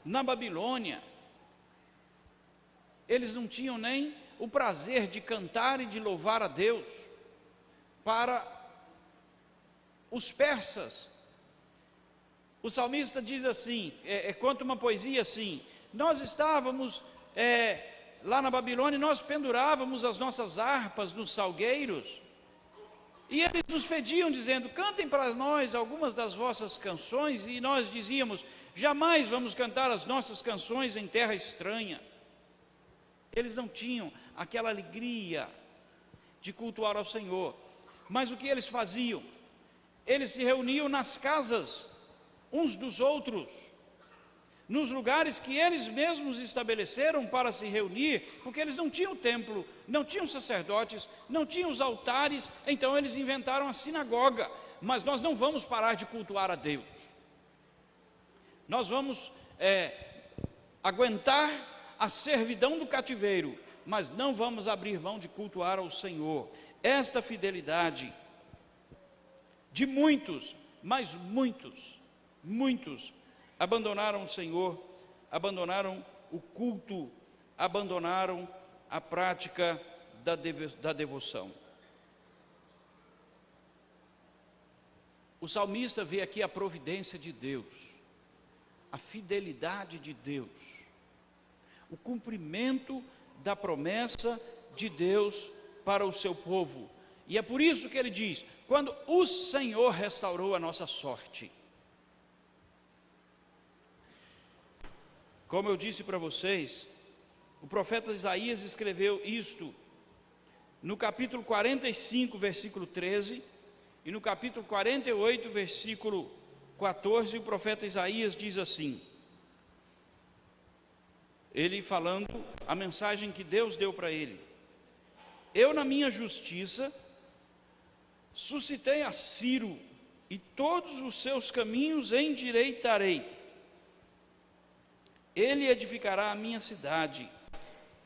Speaker 8: Na Babilônia eles não tinham nem o prazer de cantar e de louvar a Deus. Para os persas, o salmista diz assim, conta uma poesia assim: nós estávamos lá na Babilônia, nós pendurávamos as nossas harpas nos salgueiros, e eles nos pediam dizendo: cantem para nós algumas das vossas canções, e nós dizíamos: jamais vamos cantar as nossas canções em terra estranha. Eles não tinham aquela alegria de cultuar ao Senhor, mas o que eles faziam? Eles se reuniam nas casas uns dos outros, nos lugares que eles mesmos estabeleceram para se reunir, porque eles não tinham templo, não tinham sacerdotes, não tinham os altares, então eles inventaram a sinagoga. Mas nós não vamos parar de cultuar a Deus, nós vamos aguentar a servidão do cativeiro, mas não vamos abrir mão de cultuar ao Senhor. Esta fidelidade de muitos, mas muitos abandonaram o Senhor, abandonaram o culto, abandonaram a prática da devoção. O salmista vê aqui a providência de Deus, a fidelidade de Deus, o cumprimento da promessa de Deus para o seu povo. E é por isso que ele diz: quando o Senhor restaurou a nossa sorte. Como eu disse para vocês, o profeta Isaías escreveu isto no capítulo 45, versículo 13, e no capítulo 48, versículo 14, o profeta Isaías diz assim, ele falando a mensagem que Deus deu para ele: eu, na minha justiça, suscitei a Ciro, e todos os seus caminhos endireitarei. Ele edificará a minha cidade,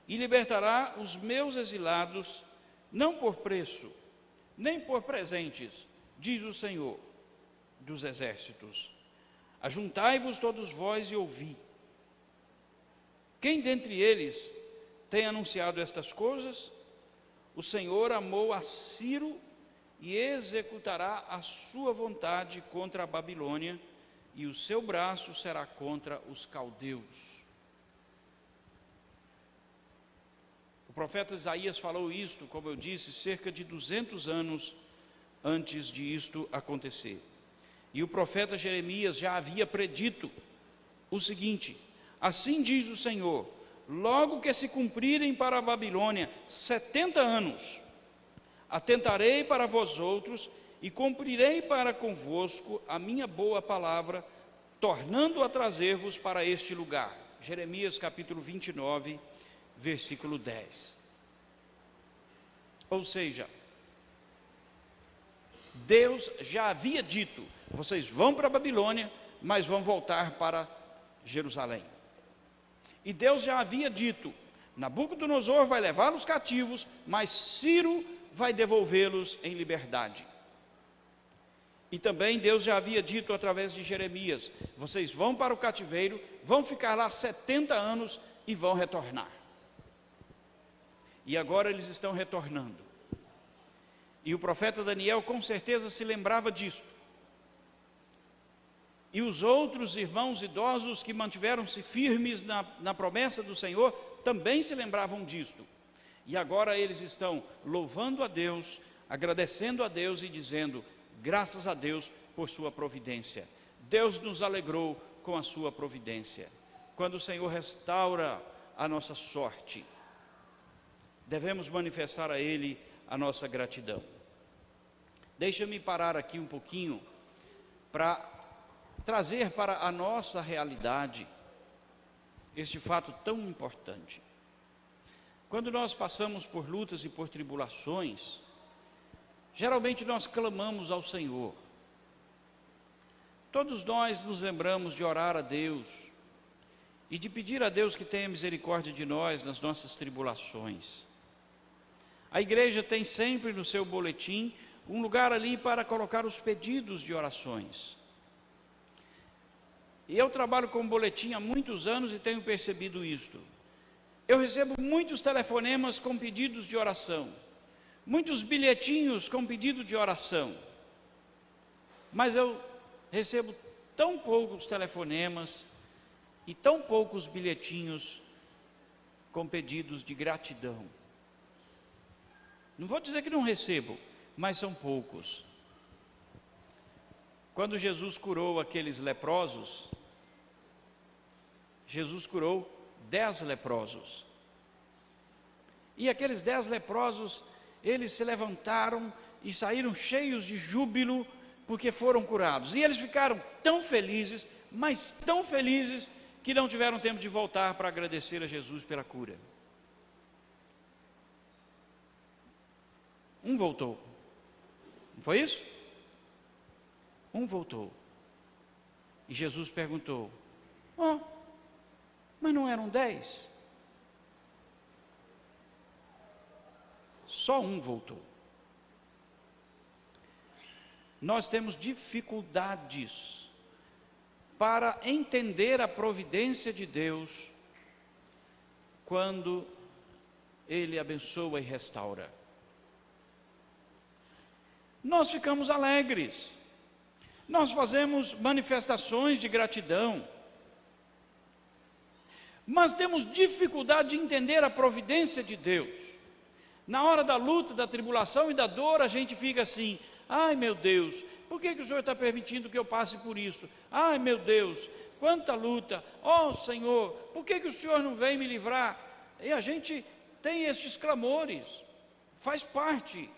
Speaker 8: e libertará os meus exilados, não por preço, nem por presentes, diz o Senhor dos exércitos. Ajuntai-vos todos vós e ouvi. Quem dentre eles tem anunciado estas coisas? O Senhor amou a Ciro e executará a sua vontade contra a Babilônia, e o seu braço será contra os caldeus. O profeta Isaías falou isto, como eu disse, cerca de 200 anos antes de isto acontecer. E o profeta Jeremias já havia predito o seguinte: assim diz o Senhor, logo que se cumprirem para a Babilônia 70 anos, atentarei para vós outros e cumprirei para convosco a minha boa palavra, tornando a trazer-vos para este lugar. Jeremias capítulo 29, versículo 10. Ou seja, Deus já havia dito: vocês vão para a Babilônia, mas vão voltar para Jerusalém. E Deus já havia dito: Nabucodonosor vai levá-los cativos, mas Ciro vai devolvê-los em liberdade. E também Deus já havia dito através de Jeremias: vocês vão para o cativeiro, vão ficar lá 70 anos e vão retornar. E agora eles estão retornando. E o profeta Daniel com certeza se lembrava disso. E os outros irmãos idosos que mantiveram-se firmes na promessa do Senhor também se lembravam disto. E agora eles estão louvando a Deus, agradecendo a Deus e dizendo: graças a Deus por sua providência. Deus nos alegrou com a sua providência. Quando o Senhor restaura a nossa sorte, devemos manifestar a Ele a nossa gratidão. Deixa-me parar aqui um pouquinho para trazer para a nossa realidade este fato tão importante. Quando nós passamos por lutas e por tribulações, geralmente nós clamamos ao Senhor. Todos nós nos lembramos de orar a Deus e de pedir a Deus que tenha misericórdia de nós nas nossas tribulações. A igreja tem sempre no seu boletim um lugar ali para colocar os pedidos de orações. E eu trabalho com boletim há muitos anos e tenho percebido isto. Eu recebo muitos telefonemas com pedidos de oração, muitos bilhetinhos com pedido de oração, mas eu recebo tão poucos telefonemas e tão poucos bilhetinhos com pedidos de gratidão. Não vou dizer que não recebo, mas são poucos. Quando Jesus curou aqueles leprosos, Jesus curou 10 leprosos. E aqueles 10 leprosos, eles se levantaram e saíram cheios de júbilo, porque foram curados. E eles ficaram tão felizes, mas tão felizes, que não tiveram tempo de voltar para agradecer a Jesus pela cura. Um voltou. Não foi isso? Um voltou. E Jesus perguntou: mas não eram 10? Só um voltou. Nós temos dificuldades para entender a providência de Deus quando Ele abençoa e restaura. Nós ficamos alegres, nós fazemos manifestações de gratidão, mas temos dificuldade de entender a providência de Deus. Na hora da luta, da tribulação e da dor, a gente fica assim: ai meu Deus, por que o Senhor está permitindo que eu passe por isso? Ai meu Deus, quanta luta, ó Senhor, por que o Senhor não vem me livrar? E a gente tem estes clamores, faz parte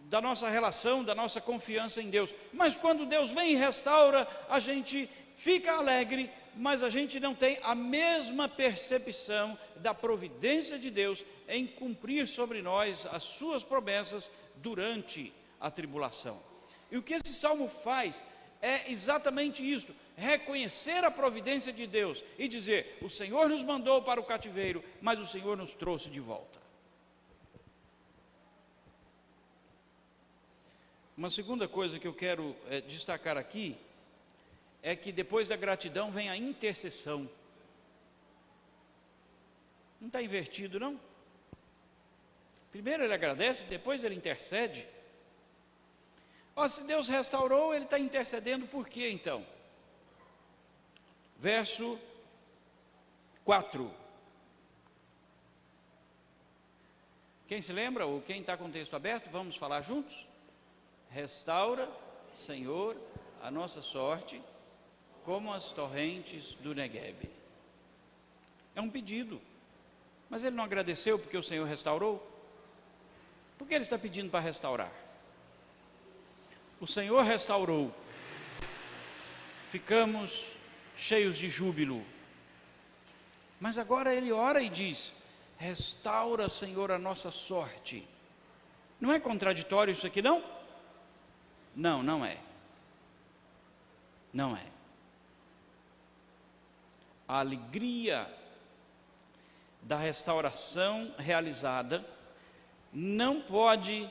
Speaker 8: da nossa relação, da nossa confiança em Deus. Mas quando Deus vem e restaura, a gente fica alegre, mas a gente não tem a mesma percepção da providência de Deus em cumprir sobre nós as suas promessas durante a tribulação. E o que esse salmo faz é exatamente isto: reconhecer a providência de Deus e dizer: o Senhor nos mandou para o cativeiro, mas o Senhor nos trouxe de volta. Uma segunda coisa que eu quero destacar aqui é que depois da gratidão vem a intercessão. Não está invertido, não? Primeiro ele agradece, depois ele intercede. Se Deus restaurou, ele está intercedendo por quê então? Verso 4. Quem se lembra, ou quem está com o texto aberto, vamos falar juntos? Restaura, Senhor, a nossa sorte, como as torrentes do Neguebe. É um pedido, mas ele não agradeceu porque o Senhor restaurou? Por que ele está pedindo para restaurar? O Senhor restaurou, ficamos cheios de júbilo, mas agora ele ora e diz: restaura, Senhor, a nossa sorte. Não é contraditório isso aqui, não? Não, não é. Não é. A alegria da restauração realizada não pode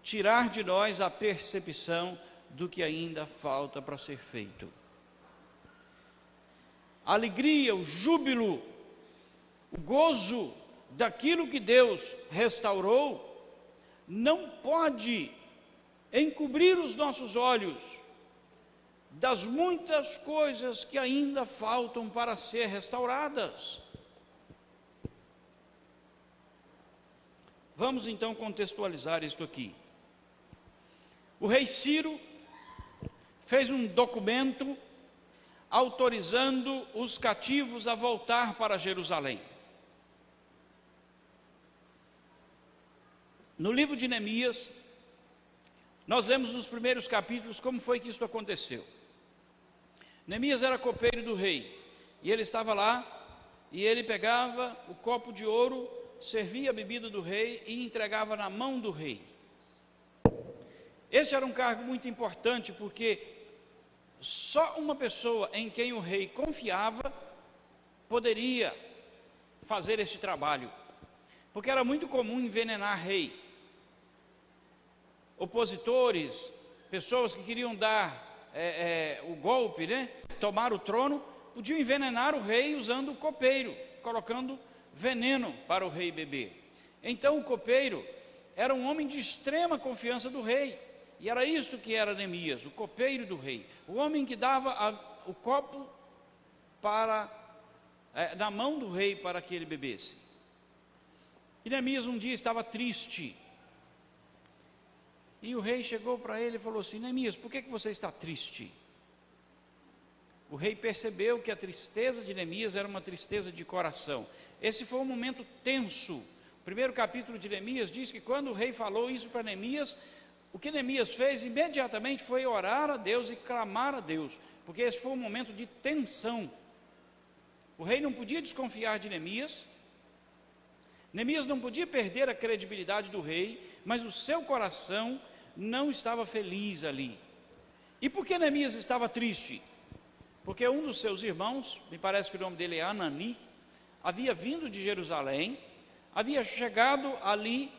Speaker 8: tirar de nós a percepção do que ainda falta para ser feito. A alegria, o júbilo, o gozo daquilo que Deus restaurou não pode encobrir os nossos olhos das muitas coisas que ainda faltam para ser restauradas. Vamos então contextualizar isto aqui. O rei Ciro fez um documento autorizando os cativos a voltar para Jerusalém. No livro de Neemias, nós lemos nos primeiros capítulos como foi que isso aconteceu. Neemias era copeiro do rei, e ele estava lá, e ele pegava o copo de ouro, servia a bebida do rei e entregava na mão do rei. Este era um cargo muito importante, porque só uma pessoa em quem o rei confiava poderia fazer este trabalho, porque era muito comum envenenar rei. Opositores, pessoas que queriam dar o golpe, tomar o trono, podiam envenenar o rei usando o copeiro, colocando veneno para o rei beber. Então o copeiro era um homem de extrema confiança do rei, e era isto que era Neemias, o copeiro do rei, o homem que dava o copo na mão do rei para que ele bebesse. E Neemias um dia estava triste, e o rei chegou para ele e falou assim: Neemias, por que você está triste? O rei percebeu que a tristeza de Neemias era uma tristeza de coração. Esse foi um momento tenso. O primeiro capítulo de Neemias diz que quando o rei falou isso para Neemias, o que Neemias fez imediatamente foi orar a Deus e clamar a Deus, porque esse foi um momento de tensão. O rei não podia desconfiar de Neemias, Neemias não podia perder a credibilidade do rei, mas o seu coração não estava feliz ali. E por que Neemias estava triste? Porque um dos seus irmãos, me parece que o nome dele é Anani, havia vindo de Jerusalém, havia chegado ali,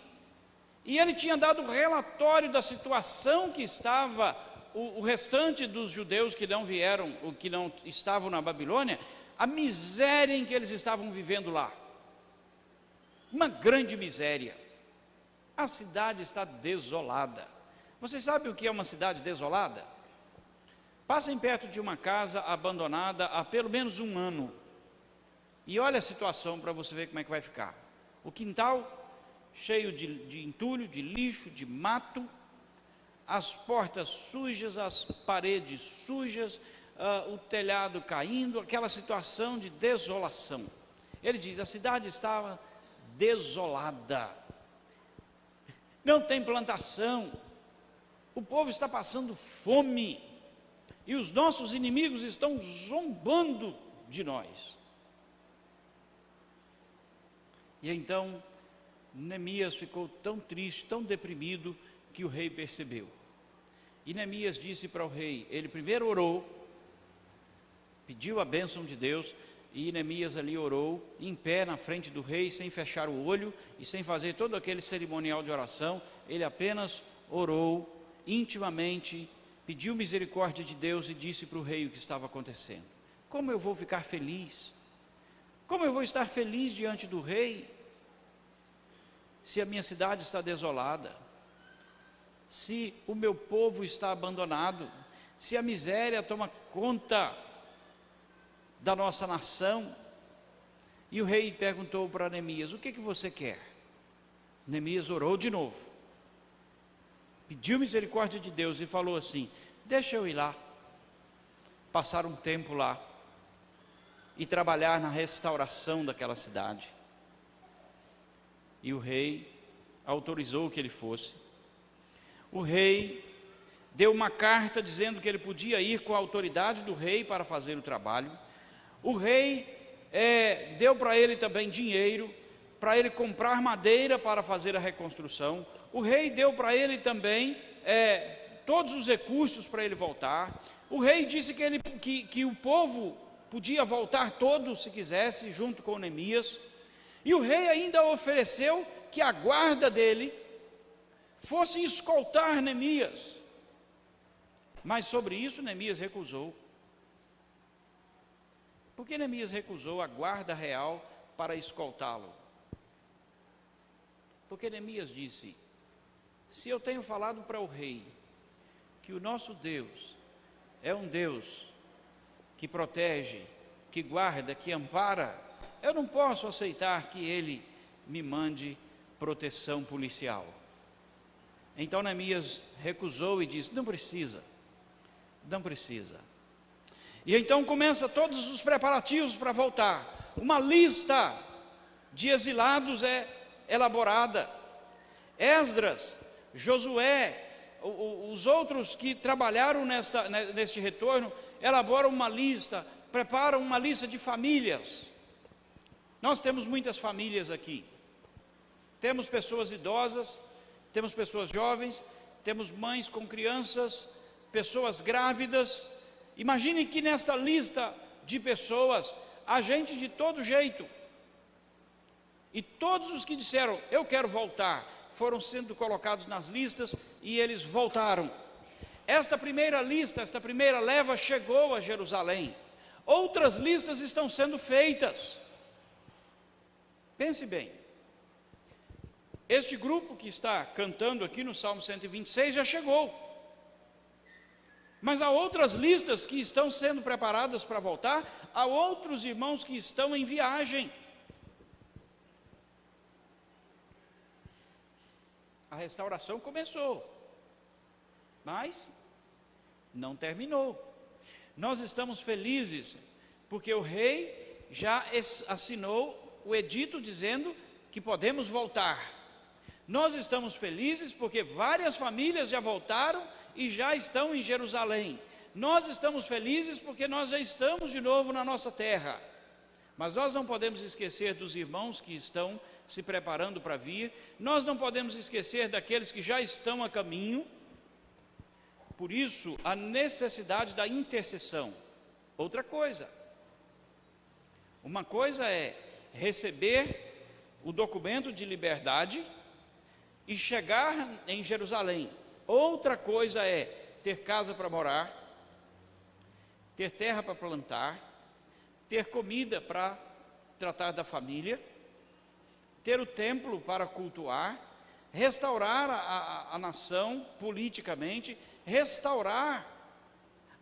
Speaker 8: e ele tinha dado relatório da situação que estava o restante dos judeus que não vieram, ou que não estavam na Babilônia, a miséria em que eles estavam vivendo lá. uma grande miséria. A cidade está desolada. Vocês sabem o que é uma cidade desolada? Passem perto de uma casa abandonada há pelo menos um ano e olha a situação para você ver como é que vai ficar. O quintal cheio de entulho, de lixo, de mato, as portas sujas, as paredes sujas, o telhado caindo, aquela situação de desolação. Ele diz: a cidade estava desolada, não tem plantação, o povo está passando fome, e os nossos inimigos estão zombando de nós. E então Neemias ficou tão triste, tão deprimido, que o rei percebeu. E Neemias disse para o rei, ele primeiro orou, pediu a bênção de Deus, e Neemias ali orou, em pé na frente do rei, sem fechar o olho e sem fazer todo aquele cerimonial de oração. Ele apenas orou intimamente, pediu misericórdia de Deus e disse para o rei o que estava acontecendo. Como eu vou ficar feliz? Como eu vou estar feliz diante do rei, se a minha cidade está desolada, se o meu povo está abandonado, se a miséria toma conta da nossa nação? E o rei perguntou para Neemias: o que você quer? Neemias orou de novo, pediu misericórdia de Deus e falou assim: deixa eu ir lá, passar um tempo lá e trabalhar na restauração daquela cidade. E o rei autorizou que ele fosse. O rei deu uma carta dizendo que ele podia ir com a autoridade do rei para fazer o trabalho. O rei deu para ele também dinheiro, para ele comprar madeira para fazer a reconstrução. O rei deu para ele também todos os recursos para ele voltar. O rei disse que o povo podia voltar todo se quisesse, junto com Neemias. E o rei ainda ofereceu que a guarda dele fosse escoltar Neemias. Mas sobre isso Neemias recusou. Por que Neemias recusou a guarda real para escoltá-lo? Porque Neemias disse: se eu tenho falado para o rei que o nosso Deus é um Deus que protege, que guarda, que ampara, eu não posso aceitar que ele me mande proteção policial. Então Neemias recusou e disse: não precisa. E então começa todos os preparativos para voltar. Uma lista de exilados é elaborada. Esdras, Josué, os outros que trabalharam neste retorno, elaboram uma lista, preparam uma lista de famílias. Nós temos muitas famílias aqui. Temos pessoas idosas, temos pessoas jovens, temos mães com crianças, pessoas grávidas. Imagine que nesta lista de pessoas há gente de todo jeito. E todos os que disseram eu quero voltar, foram sendo colocados nas listas e eles voltaram. Esta primeira lista, esta primeira leva chegou a Jerusalém. Outras listas estão sendo feitas. Pense bem, este grupo que está cantando aqui no Salmo 126 já chegou, mas há outras listas que estão sendo preparadas para voltar, há outros irmãos que estão em viagem. A restauração começou, mas não terminou. Nós estamos felizes, porque o rei já assinou o edito dizendo que podemos voltar. Nós estamos felizes porque várias famílias já voltaram e já estão em Jerusalém. Nós estamos felizes porque nós já estamos de novo na nossa terra. Mas nós não podemos esquecer dos irmãos que estão se preparando para vir. Nós não podemos esquecer daqueles que já estão a caminho. Por isso, a necessidade da intercessão. Outra coisa. Uma coisa é receber o documento de liberdade e chegar em Jerusalém. Outra coisa é ter casa para morar, ter terra para plantar, ter comida para tratar da família. ter o templo para cultuar, restaurar a nação politicamente, restaurar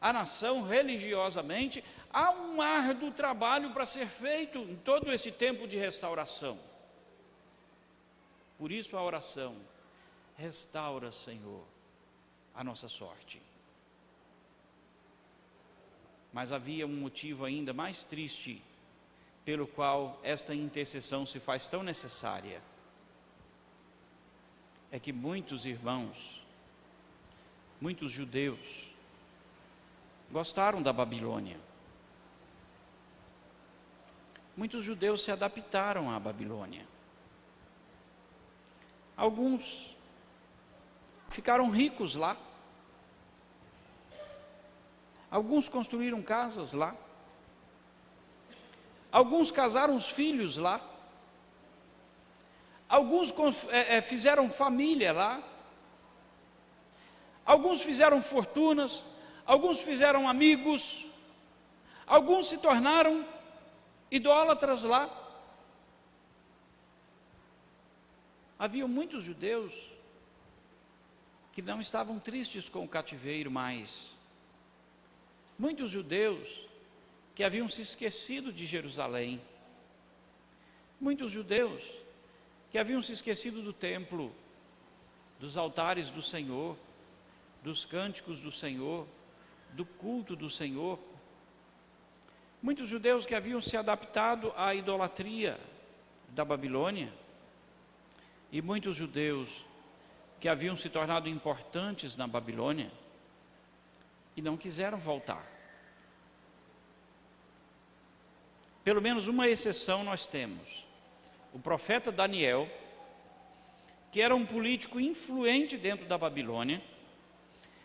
Speaker 8: a nação religiosamente. Há um árduo trabalho para ser feito em todo esse tempo de restauração. Por isso a oração: restaura, Senhor, a nossa sorte. Mas havia um motivo ainda mais triste pelo qual esta intercessão se faz tão necessária. É que muitos irmãos, muitos judeus, gostaram da Babilônia. Muitos judeus se adaptaram à Babilônia. Alguns ficaram ricos lá. Alguns construíram casas lá. Alguns casaram os filhos lá. Alguns fizeram família lá. Alguns fizeram fortunas. Alguns fizeram amigos. Alguns se tornaram idólatras lá. Havia muitos judeus que não estavam tristes com o cativeiro mais. Muitos judeus que haviam se esquecido de Jerusalém. Muitos judeus que haviam se esquecido do templo, dos altares do Senhor, dos cânticos do Senhor, do culto do Senhor. Muitos judeus que haviam se adaptado à idolatria da Babilônia. E muitos judeus que haviam se tornado importantes na Babilônia e não quiseram voltar. Pelo menos uma exceção nós temos: o profeta Daniel, que era um político influente dentro da Babilônia,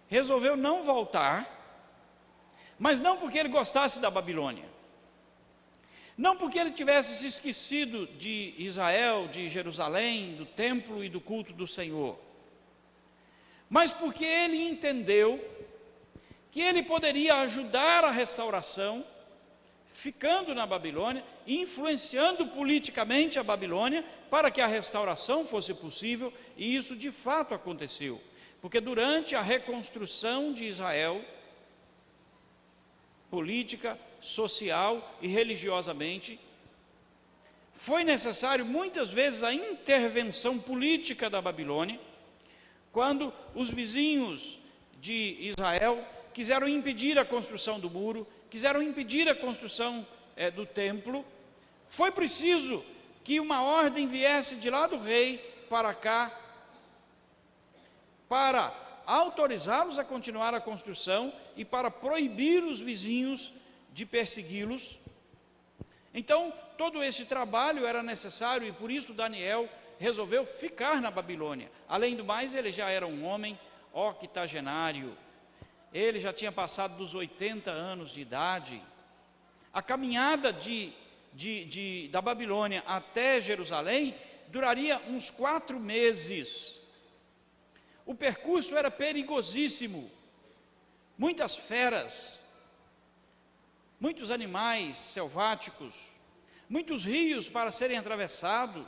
Speaker 8: resolveu não voltar, mas não porque ele gostasse da Babilônia, não porque ele tivesse se esquecido de Israel, de Jerusalém, do templo e do culto do Senhor, mas porque ele entendeu que ele poderia ajudar a restauração, ficando na Babilônia, influenciando politicamente a Babilônia, para que a restauração fosse possível. E isso de fato aconteceu, porque durante a reconstrução de Israel, política, social e religiosamente, foi necessário muitas vezes a intervenção política da Babilônia, quando os vizinhos de Israel quiseram impedir a construção do muro, quiseram impedir a construção do templo. Foi preciso que uma ordem viesse de lá do rei para cá, para autorizá-los a continuar a construção e para proibir os vizinhos de persegui-los. Então, todo esse trabalho era necessário, e por isso Daniel resolveu ficar na Babilônia. Além do mais, ele já era um homem octogenário. Ele já tinha passado dos 80 anos de idade. A caminhada da Babilônia até Jerusalém duraria uns 4 meses. O percurso era perigosíssimo. Muitas feras, muitos animais selváticos, muitos rios para serem atravessados,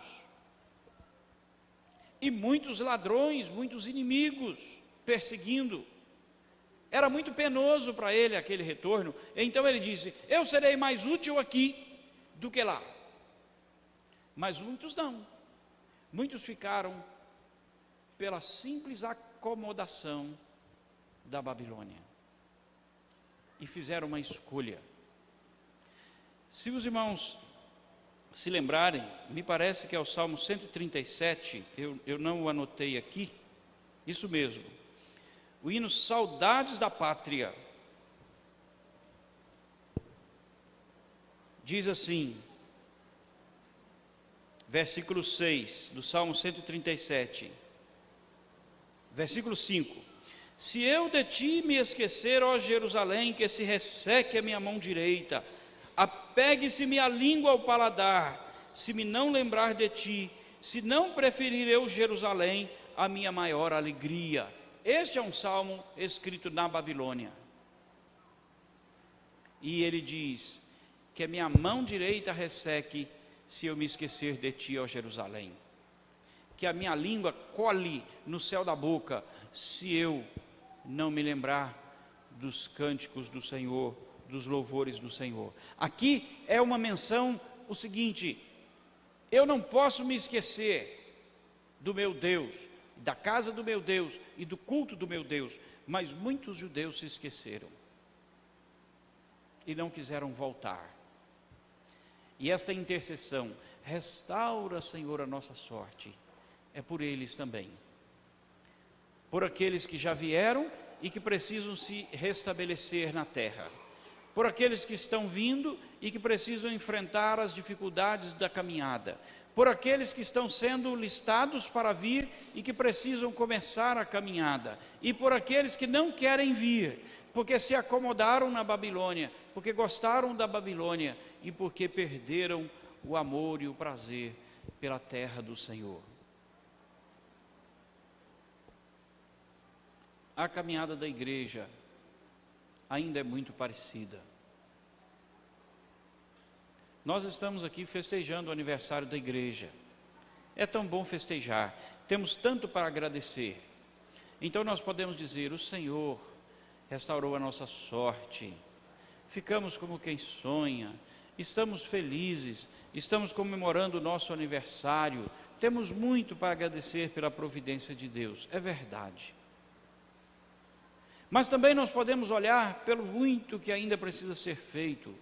Speaker 8: e muitos ladrões, muitos inimigos perseguindo. Era muito penoso para ele aquele retorno. Então ele disse: eu serei mais útil aqui do que lá. Mas muitos não. Muitos ficaram pela simples acomodação da Babilônia e fizeram uma escolha. Se os irmãos se lembrarem, me parece que é o Salmo 137, eu não o anotei aqui, isso mesmo, o hino Saudades da Pátria, diz assim, versículo 6 do Salmo 137, versículo 5: se eu de ti me esquecer, ó Jerusalém, que se resseque a minha mão direita, apegue-se-me a língua ao paladar, se me não lembrar de ti, se não preferir eu Jerusalém, a minha maior alegria. Este é um salmo escrito na Babilônia. E ele diz: que a minha mão direita resseque se eu me esquecer de ti, ó Jerusalém. Que a minha língua cole no céu da boca, se eu não me lembrar dos cânticos do Senhor, dos louvores do Senhor. Aqui é uma menção, o seguinte: eu não posso me esquecer do meu Deus, da casa do meu Deus e do culto do meu Deus, mas muitos judeus se esqueceram e não quiseram voltar. E esta intercessão, restaura, Senhor, a nossa sorte, é por eles também, por aqueles que já vieram e que precisam se restabelecer na terra, por aqueles que estão vindo e que precisam enfrentar as dificuldades da caminhada, por aqueles que estão sendo listados para vir e que precisam começar a caminhada, e por aqueles que não querem vir, porque se acomodaram na Babilônia, porque gostaram da Babilônia e porque perderam o amor e o prazer pela terra do Senhor. A caminhada da igreja ainda é muito parecida. Nós estamos aqui festejando o aniversário da igreja. É tão bom festejar, temos tanto para agradecer. Então nós podemos dizer: o Senhor restaurou a nossa sorte, ficamos como quem sonha, estamos felizes, estamos comemorando o nosso aniversário, temos muito para agradecer pela providência de Deus, é verdade. Mas também nós podemos olhar pelo muito que ainda precisa ser feito,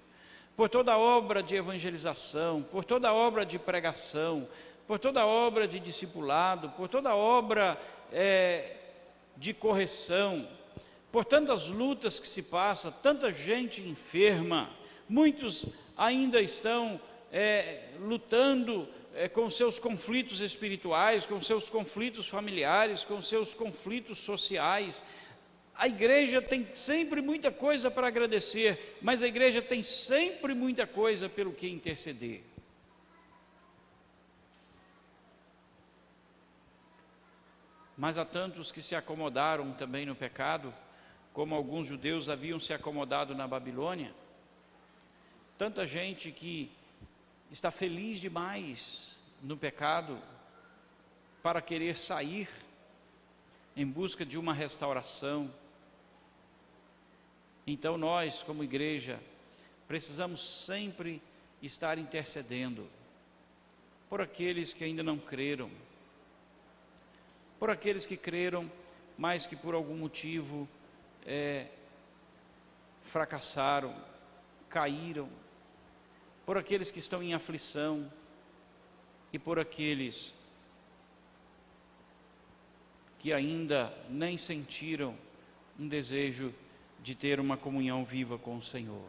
Speaker 8: por toda a obra de evangelização, por toda a obra de pregação, por toda a obra de discipulado, por toda a obra de correção, por tantas lutas que se passa, tanta gente enferma, muitos ainda estão lutando com seus conflitos espirituais, com seus conflitos familiares, com seus conflitos sociais. A igreja tem sempre muita coisa para agradecer, mas a igreja tem sempre muita coisa pelo que interceder. Mas há tantos que se acomodaram também no pecado, como alguns judeus haviam se acomodado na Babilônia. Tanta gente que está feliz demais no pecado para querer sair em busca de uma restauração. Então nós, como igreja, precisamos sempre estar intercedendo por aqueles que ainda não creram, por aqueles que creram, mas que por algum motivo fracassaram, caíram, por aqueles que estão em aflição e por aqueles que ainda nem sentiram um desejo de ter uma comunhão viva com o Senhor.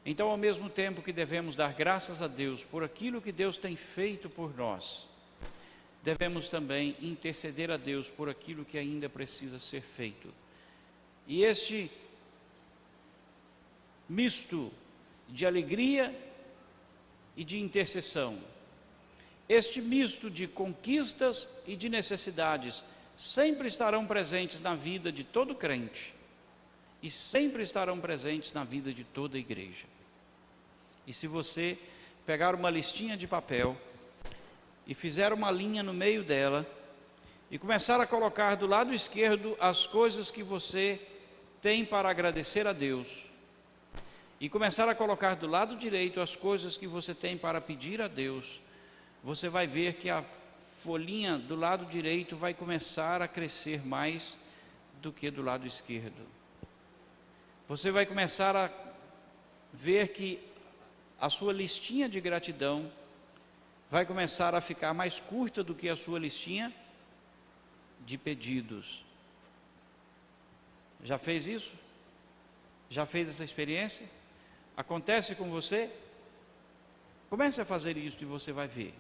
Speaker 8: Então, ao mesmo tempo que devemos dar graças a Deus por aquilo que Deus tem feito por nós, devemos também interceder a Deus por aquilo que ainda precisa ser feito. E este misto de alegria e de intercessão, este misto de conquistas e de necessidades, sempre estarão presentes na vida de todo crente e sempre estarão presentes na vida de toda a igreja. E se você pegar uma listinha de papel e fizer uma linha no meio dela e começar a colocar do lado esquerdo as coisas que você tem para agradecer a Deus e começar a colocar do lado direito as coisas que você tem para pedir a Deus, você vai ver que a folhinha do lado direito vai começar a crescer mais do que do lado esquerdo. Você vai começar a ver que a sua listinha de gratidão vai começar a ficar mais curta do que a sua listinha de pedidos. Já fez isso? Já fez essa experiência? Acontece com você? Comece a fazer isso e você vai ver.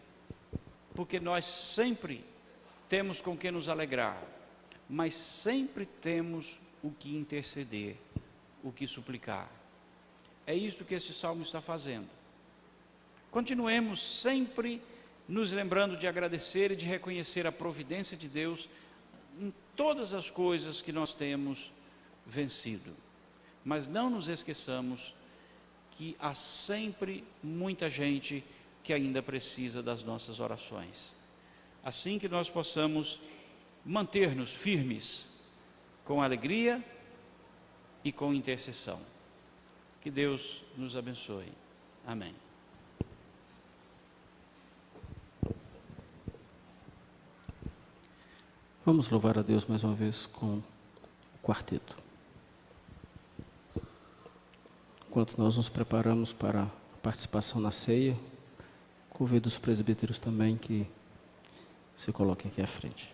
Speaker 8: Porque nós sempre temos com que nos alegrar, mas sempre temos o que interceder, o que suplicar. É isso que esse salmo está fazendo. Continuemos sempre nos lembrando de agradecer e de reconhecer a providência de Deus em todas as coisas que nós temos vencido. Mas não nos esqueçamos que há sempre muita gente que ainda precisa das nossas orações. Assim que nós possamos manter-nos firmes com alegria e com intercessão. Que Deus nos abençoe. Amém.
Speaker 3: Vamos louvar a Deus mais uma vez com o quarteto. Enquanto nós nos preparamos para a participação na ceia, convido os presbíteros também que se coloquem aqui à frente.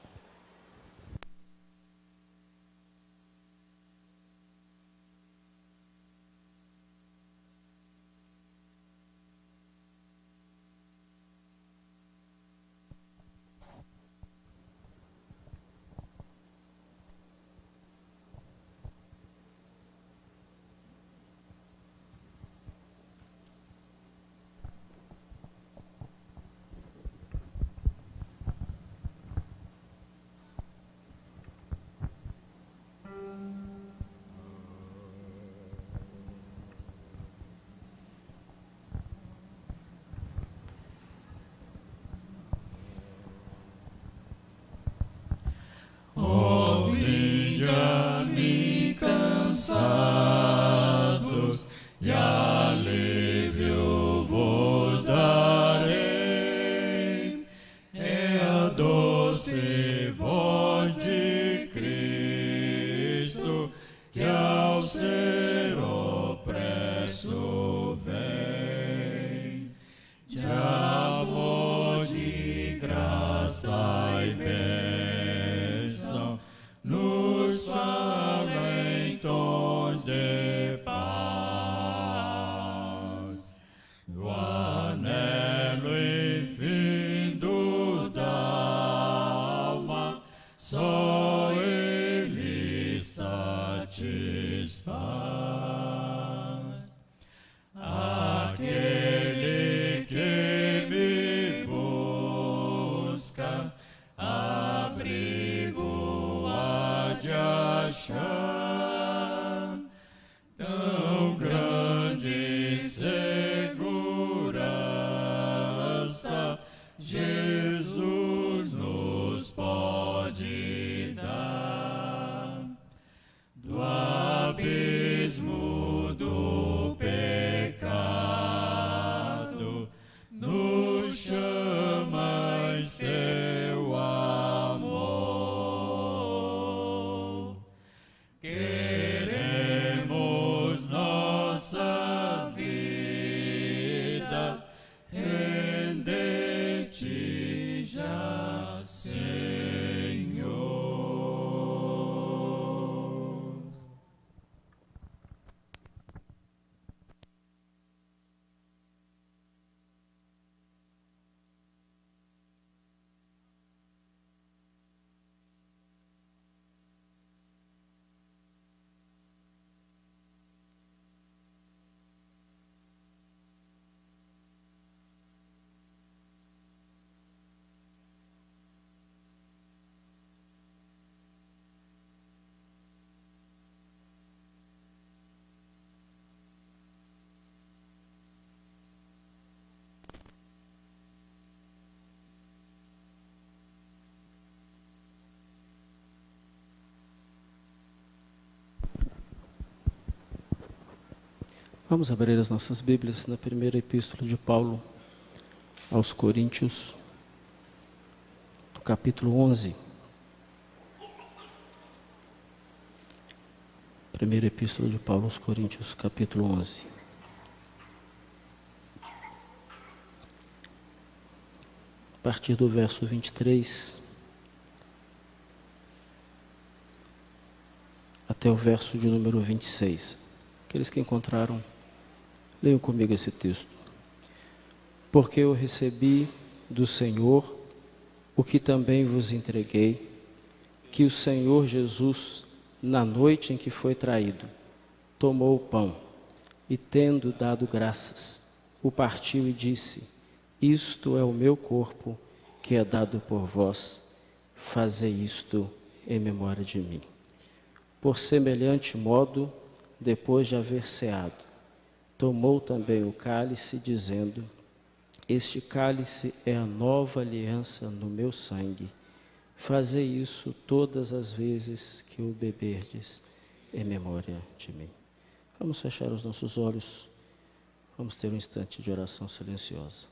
Speaker 2: Obriga-me cansados e alívio vos darei. É a doce voz de Cristo que ao ser opresso vem. De amor, de graça e bênção nos fala em tons de paz. Do anelo infindo da alma, só Ele satisfaz. Aquele que me busca, abrigo há de achar. Tão grande segurança Jesus nos pode dar. Do abismo do pecado nos chama em seu amor. Queremos nossa vida render-te já, Senhor.
Speaker 3: Vamos abrir as nossas Bíblias na primeira epístola de Paulo aos Coríntios, do capítulo 11. Primeira epístola de Paulo aos Coríntios, capítulo 11. A partir do verso 23 até o verso de número 26. Aqueles que encontraram, leiam comigo esse texto. Porque eu recebi do Senhor o que também vos entreguei, que o Senhor Jesus, na noite em que foi traído, tomou o pão e, tendo dado graças, o partiu e disse: isto é o meu corpo, que é dado por vós, fazei isto em memória de mim. Por semelhante modo, depois de haver ceado, tomou também o cálice, dizendo: Este cálice é a nova aliança no meu sangue. Fazei isso todas as vezes que o beberdes, em memória de mim. Vamos fechar os nossos olhos. Vamos ter um instante de oração silenciosa.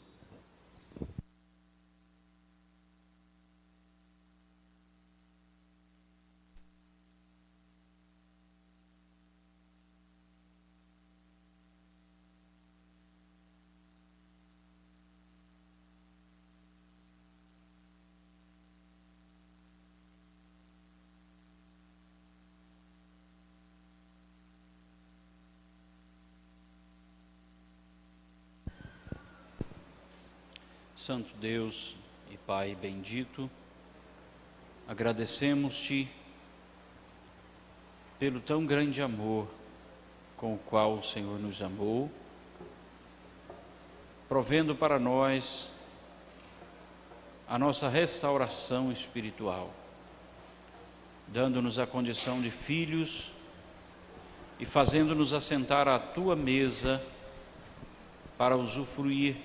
Speaker 8: Santo Deus e Pai bendito, agradecemos-te pelo tão grande amor com o qual o Senhor nos amou, provendo para nós a nossa restauração espiritual, dando-nos a condição de filhos e fazendo-nos assentar à tua mesa para usufruir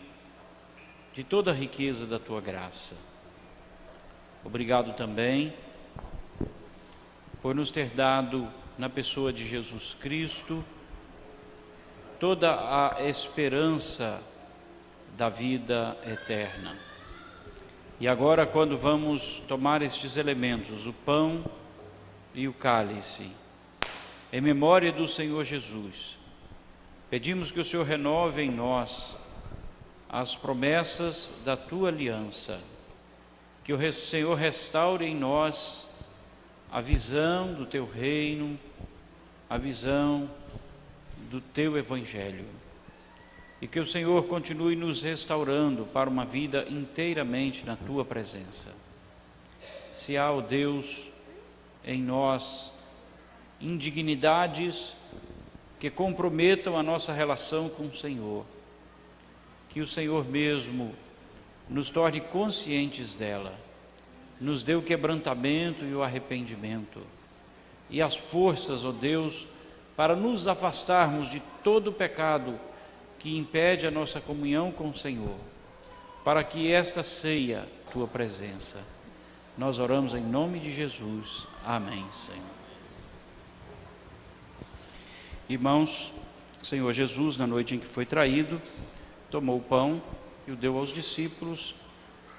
Speaker 8: de toda a riqueza da tua graça. Obrigado também por nos ter dado, na pessoa de Jesus Cristo, toda a esperança da vida eterna. E agora, quando vamos tomar estes elementos, o pão e o cálice, em memória do Senhor Jesus, pedimos que o Senhor renove em nós as promessas da tua aliança, que o Senhor restaure em nós a visão do teu reino, a visão do teu evangelho, e que o Senhor continue nos restaurando para uma vida inteiramente na tua presença. Se há, ó Deus, em nós indignidades que comprometam a nossa relação com o Senhor, que o Senhor mesmo nos torne conscientes dela, nos dê o quebrantamento e o arrependimento, e as forças, ó Deus, para nos afastarmos de todo o pecado que impede a nossa comunhão com o Senhor, para que esta ceia tua presença. Nós oramos em nome de Jesus. Amém, Senhor. Irmãos, o Senhor Jesus, na noite em que foi traído, tomou o pão e o deu aos discípulos,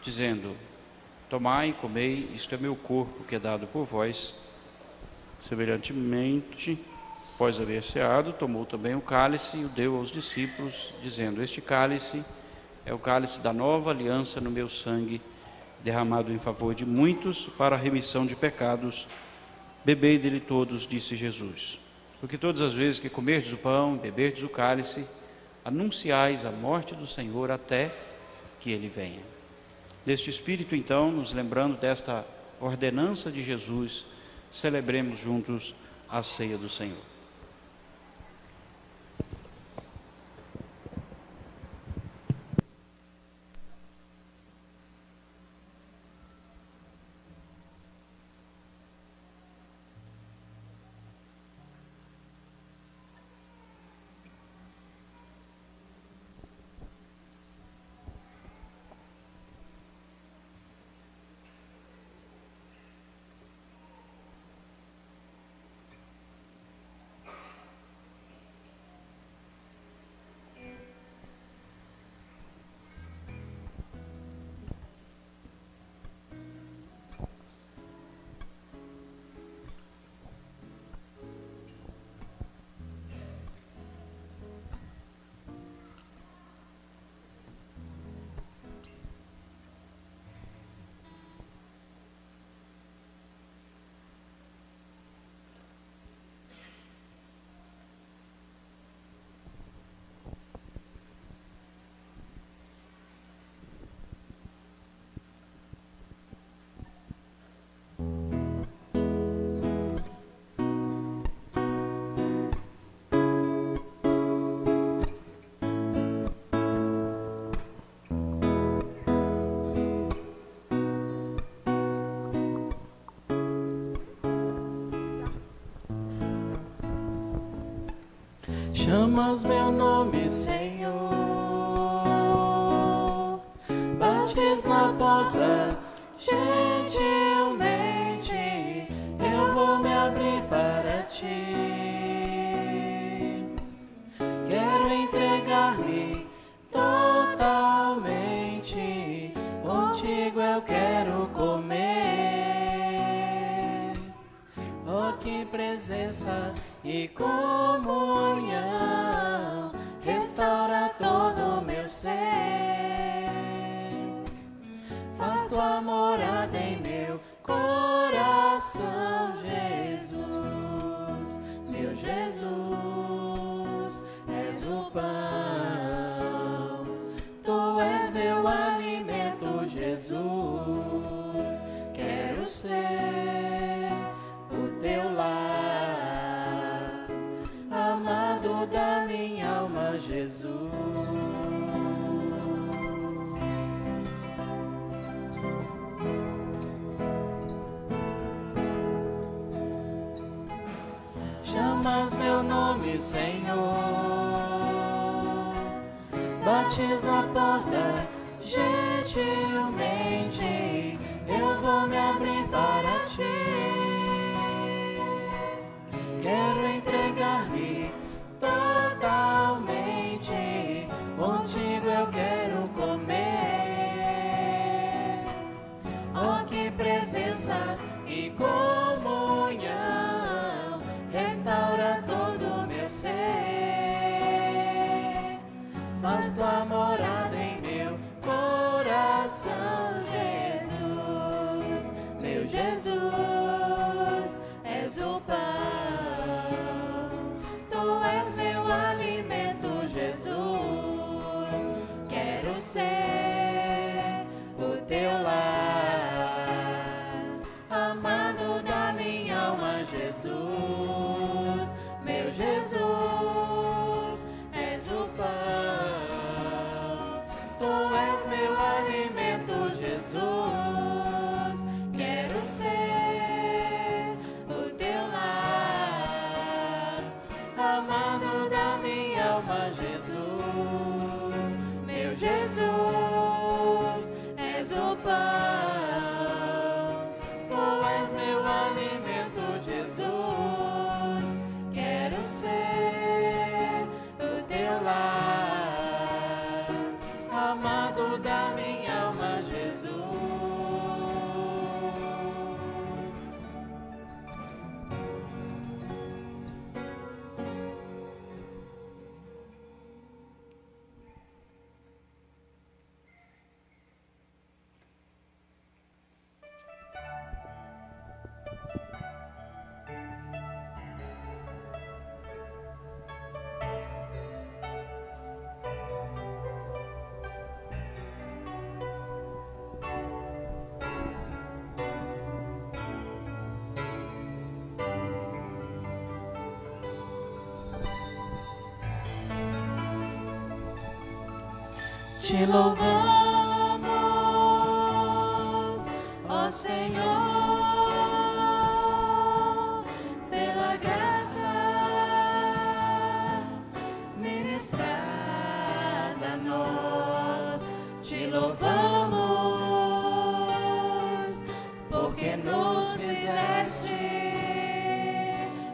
Speaker 8: dizendo: tomai e comei, isto é meu corpo que é dado por vós. Semelhantemente, após haver ceado, tomou também o cálice e o deu aos discípulos, dizendo: este cálice é o cálice da nova aliança no meu sangue, derramado em favor de muitos para a remissão de pecados. Bebei dele todos, disse Jesus, porque todas as vezes que comerdes o pão e beberdes o cálice, anunciais a morte do Senhor até que ele venha. Neste espírito, então, nos lembrando desta ordenança de Jesus, celebremos juntos a ceia do Senhor.
Speaker 6: Chamas meu nome, Senhor,
Speaker 2: bates na porta, gentilmente eu vou me abrir para ti. Quero entregar-me totalmente, contigo eu quero comer. Oh, que presença e comunhão, restaura todo o meu ser. Faz tua morada em meu coração, Jesus, meu Jesus, és o pão, tu és meu alimento, Jesus. Quero ser o teu lar, amado da minha alma, Jesus. Chamas meu nome, Senhor, bates na porta, gentilmente eu vou me abrir para ti. Quero entregar-me totalmente, contigo eu quero comer. Oh, que presença e comunhão, restaura todo o meu ser. Faz tua morada em meu coração, Jesus, meu Jesus, és o pão, tu és meu alimento, Jesus. Quero ser o teu lar, amado da minha alma, Jesus, meu Jesus, és o pão, tu és meu alimento, Jesus. Quero ser o teu lar, amado da minha alma, Jesus, meu Jesus, és o pão, tu és meu alimento, Jesus. Quero ser o teu lar, amado da minha alma, Jesus. Te louvamos, ó Senhor, pela graça ministrada a nós. Te louvamos, porque nos fizeste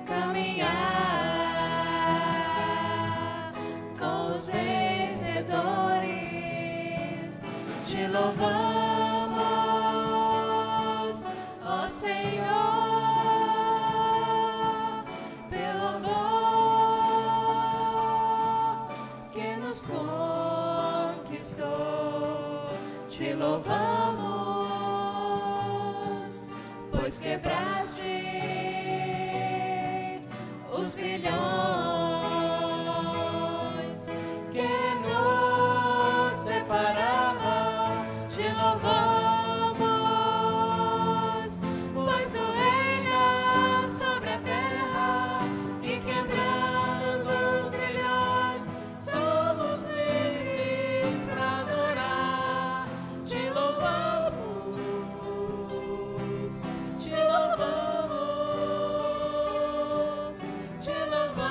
Speaker 2: caminhar com os vencedores. Te louvamos, ó Senhor, pelo amor que nos conquistou. Te louvamos, pois quebraste os grilhões que nos separavam. Te louvamos, pois tu reinas sobre a terra e quebrados os grilhões, somos livres para adorar. Te louvamos, te louvamos, te louvamos.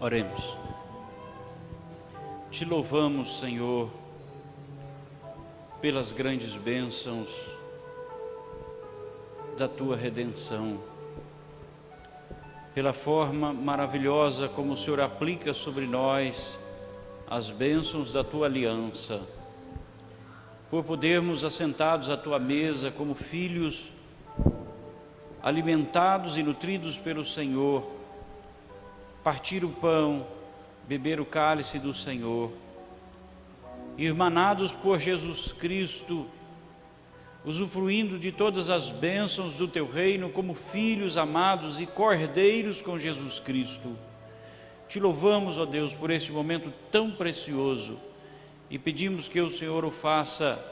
Speaker 8: Oremos. Te louvamos, Senhor, pelas grandes bênçãos da Tua redenção, pela forma maravilhosa como o Senhor aplica sobre nós as bênçãos da Tua aliança, por podermos assentados à Tua mesa como filhos, alimentados e nutridos pelo Senhor, partir o pão, beber o cálice do Senhor, irmanados por Jesus Cristo, usufruindo de todas as bênçãos do Teu reino como filhos amados e cordeiros com Jesus Cristo. Te louvamos, ó Deus, por este momento tão precioso e pedimos que o Senhor o faça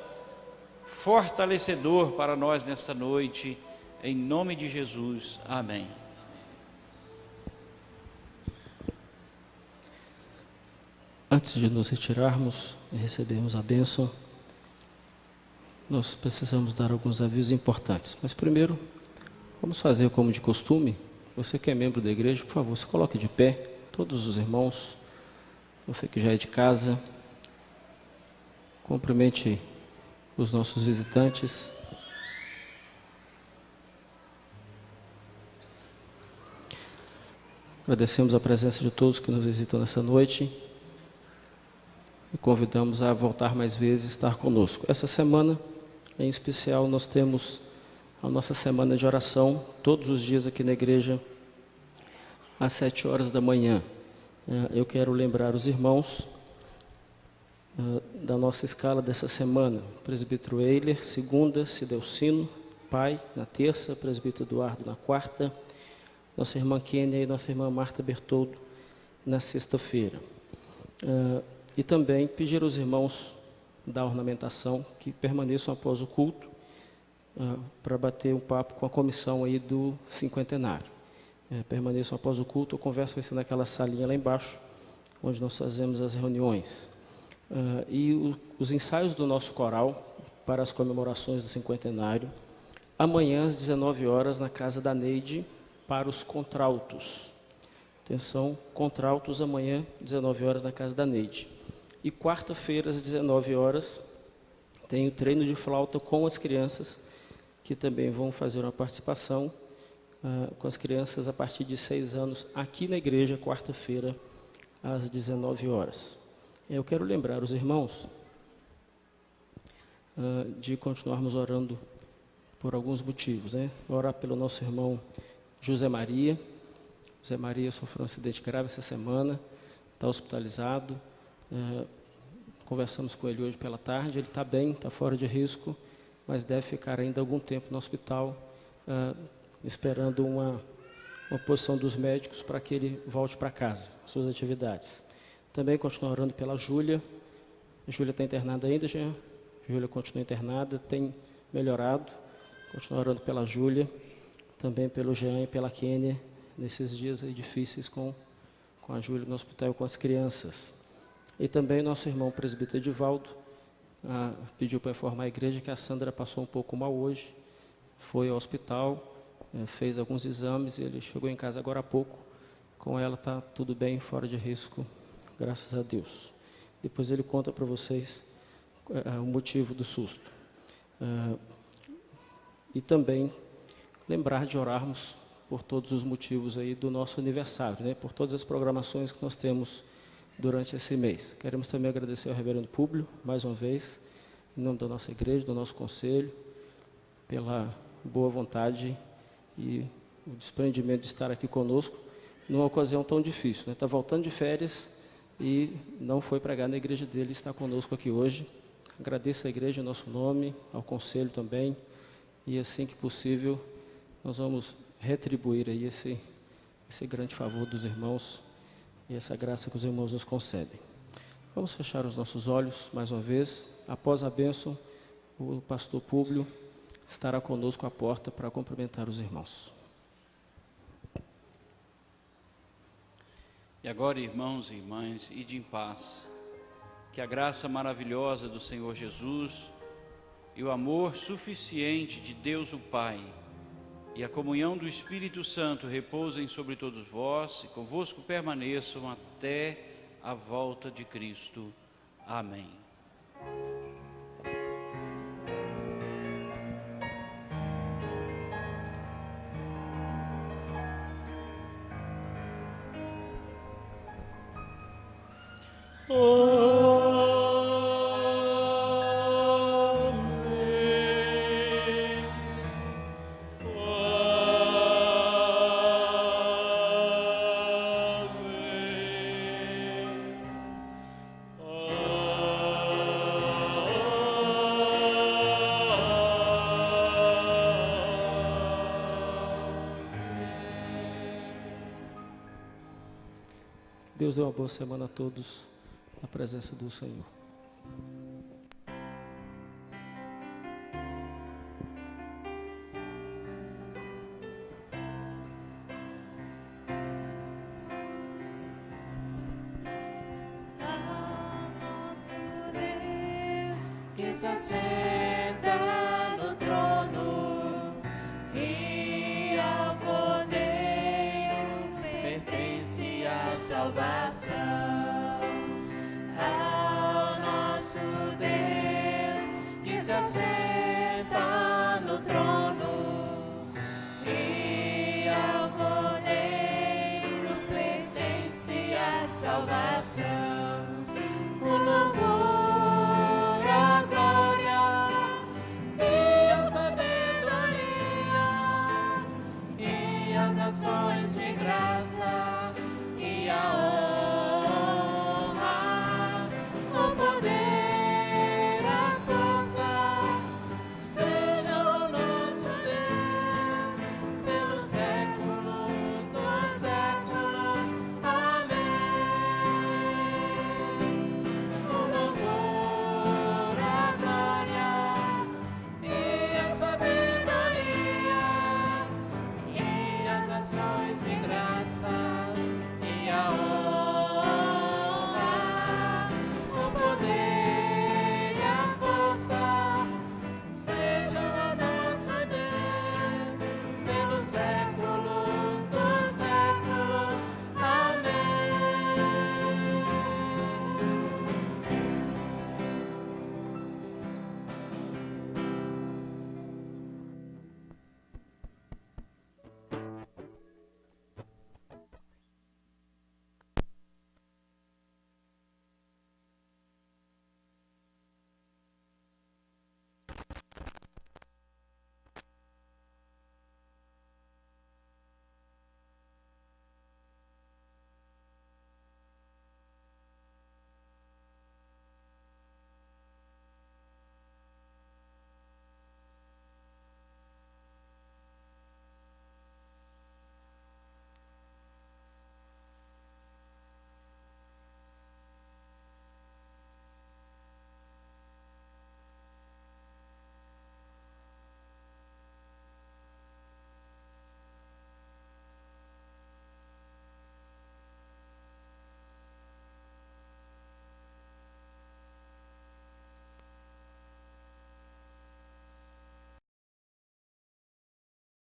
Speaker 8: fortalecedor para nós nesta noite, em nome de Jesus. Amém.
Speaker 3: Antes de nos retirarmos e recebermos a bênção, nós precisamos dar alguns avisos importantes. Mas primeiro, vamos fazer como de costume. Você que é membro da igreja, por favor, se coloque de pé. Todos os irmãos, você que já é de casa, cumprimente os nossos visitantes. Agradecemos a presença de todos que nos visitam nessa noite e convidamos a voltar mais vezes e estar conosco. Essa semana, em especial, nós temos a nossa semana de oração, todos os dias aqui na igreja, às 7 horas da manhã. Eu quero lembrar os irmãos da nossa escala dessa semana. Presbítero Eiler, segunda, Cidelcino, pai, na terça, presbítero Eduardo na quarta, nossa irmã Kênia e nossa irmã Marta Bertoldo na sexta-feira. E também pedir aos irmãos da ornamentação que permaneçam após o culto para bater um papo com a comissão aí do cinquentenário. Permaneçam após o culto, a conversa vai ser naquela salinha lá embaixo, onde nós fazemos as reuniões. E os ensaios do nosso coral para as comemorações do cinquentenário, amanhã às 19 horas na casa da Neide, para os contraltos. Atenção, contraltos amanhã, 19 horas na casa da Neide. E quarta-feira, às 19 horas, tem o treino de flauta com as crianças, que também vão fazer uma participação com as crianças a partir de 6 anos, aqui na igreja, quarta-feira, às 19 horas. Eu quero lembrar os irmãos de continuarmos orando por alguns motivos, né? Orar pelo nosso irmão José Maria. José Maria sofreu um acidente grave essa semana, está hospitalizado. Conversamos com ele hoje pela tarde, ele está bem, está fora de risco, mas deve ficar ainda algum tempo no hospital, esperando uma posição dos médicos para que ele volte para casa, suas atividades. Também continuo orando pela Júlia. A Júlia está internada ainda, já. Júlia continua internada, tem melhorado. Continuo orando pela Júlia, também pelo Jean e pela Kênia, nesses dias aí difíceis com a Júlia no hospital com as crianças. E também nosso irmão presbítero Edivaldo pediu para informar a igreja que a Sandra passou um pouco mal hoje, foi ao hospital, fez alguns exames, ele chegou em casa agora há pouco. Com ela está tudo bem, fora de risco, graças a Deus. Depois ele conta para vocês o motivo do susto. E também lembrar de orarmos por todos os motivos aí do nosso aniversário, né? Por todas as programações que nós temos durante esse mês. Queremos também agradecer ao reverendo Públio, mais uma vez, em nome da nossa igreja, do nosso conselho, pela boa vontade e o desprendimento de estar aqui conosco numa ocasião tão difícil, né? Está voltando de férias e não foi pregar na igreja dele, está conosco aqui hoje. Agradeço à igreja em nosso nome, ao conselho também, e assim que possível nós vamos retribuir aí esse grande favor dos irmãos e essa graça que os irmãos nos concedem. Vamos fechar os nossos olhos mais uma vez. Após a bênção, o pastor Públio estará conosco à porta para cumprimentar os irmãos.
Speaker 8: E agora, irmãos e irmãs, ide em paz. Que a graça maravilhosa do Senhor Jesus e o amor suficiente de Deus o Pai e a comunhão do Espírito Santo repousem sobre todos vós e convosco permaneçam até a volta de Cristo. Amém.
Speaker 3: Deus dê uma boa semana a todos na presença do Senhor.
Speaker 2: Nosso Deus que se assenta no trono e ao Cordeiro pertence a salvação. Ao nosso Deus que se assenta no trono e ao Cordeiro pertence a salvação. O louvor, a glória e a sabedoria e as ações de graça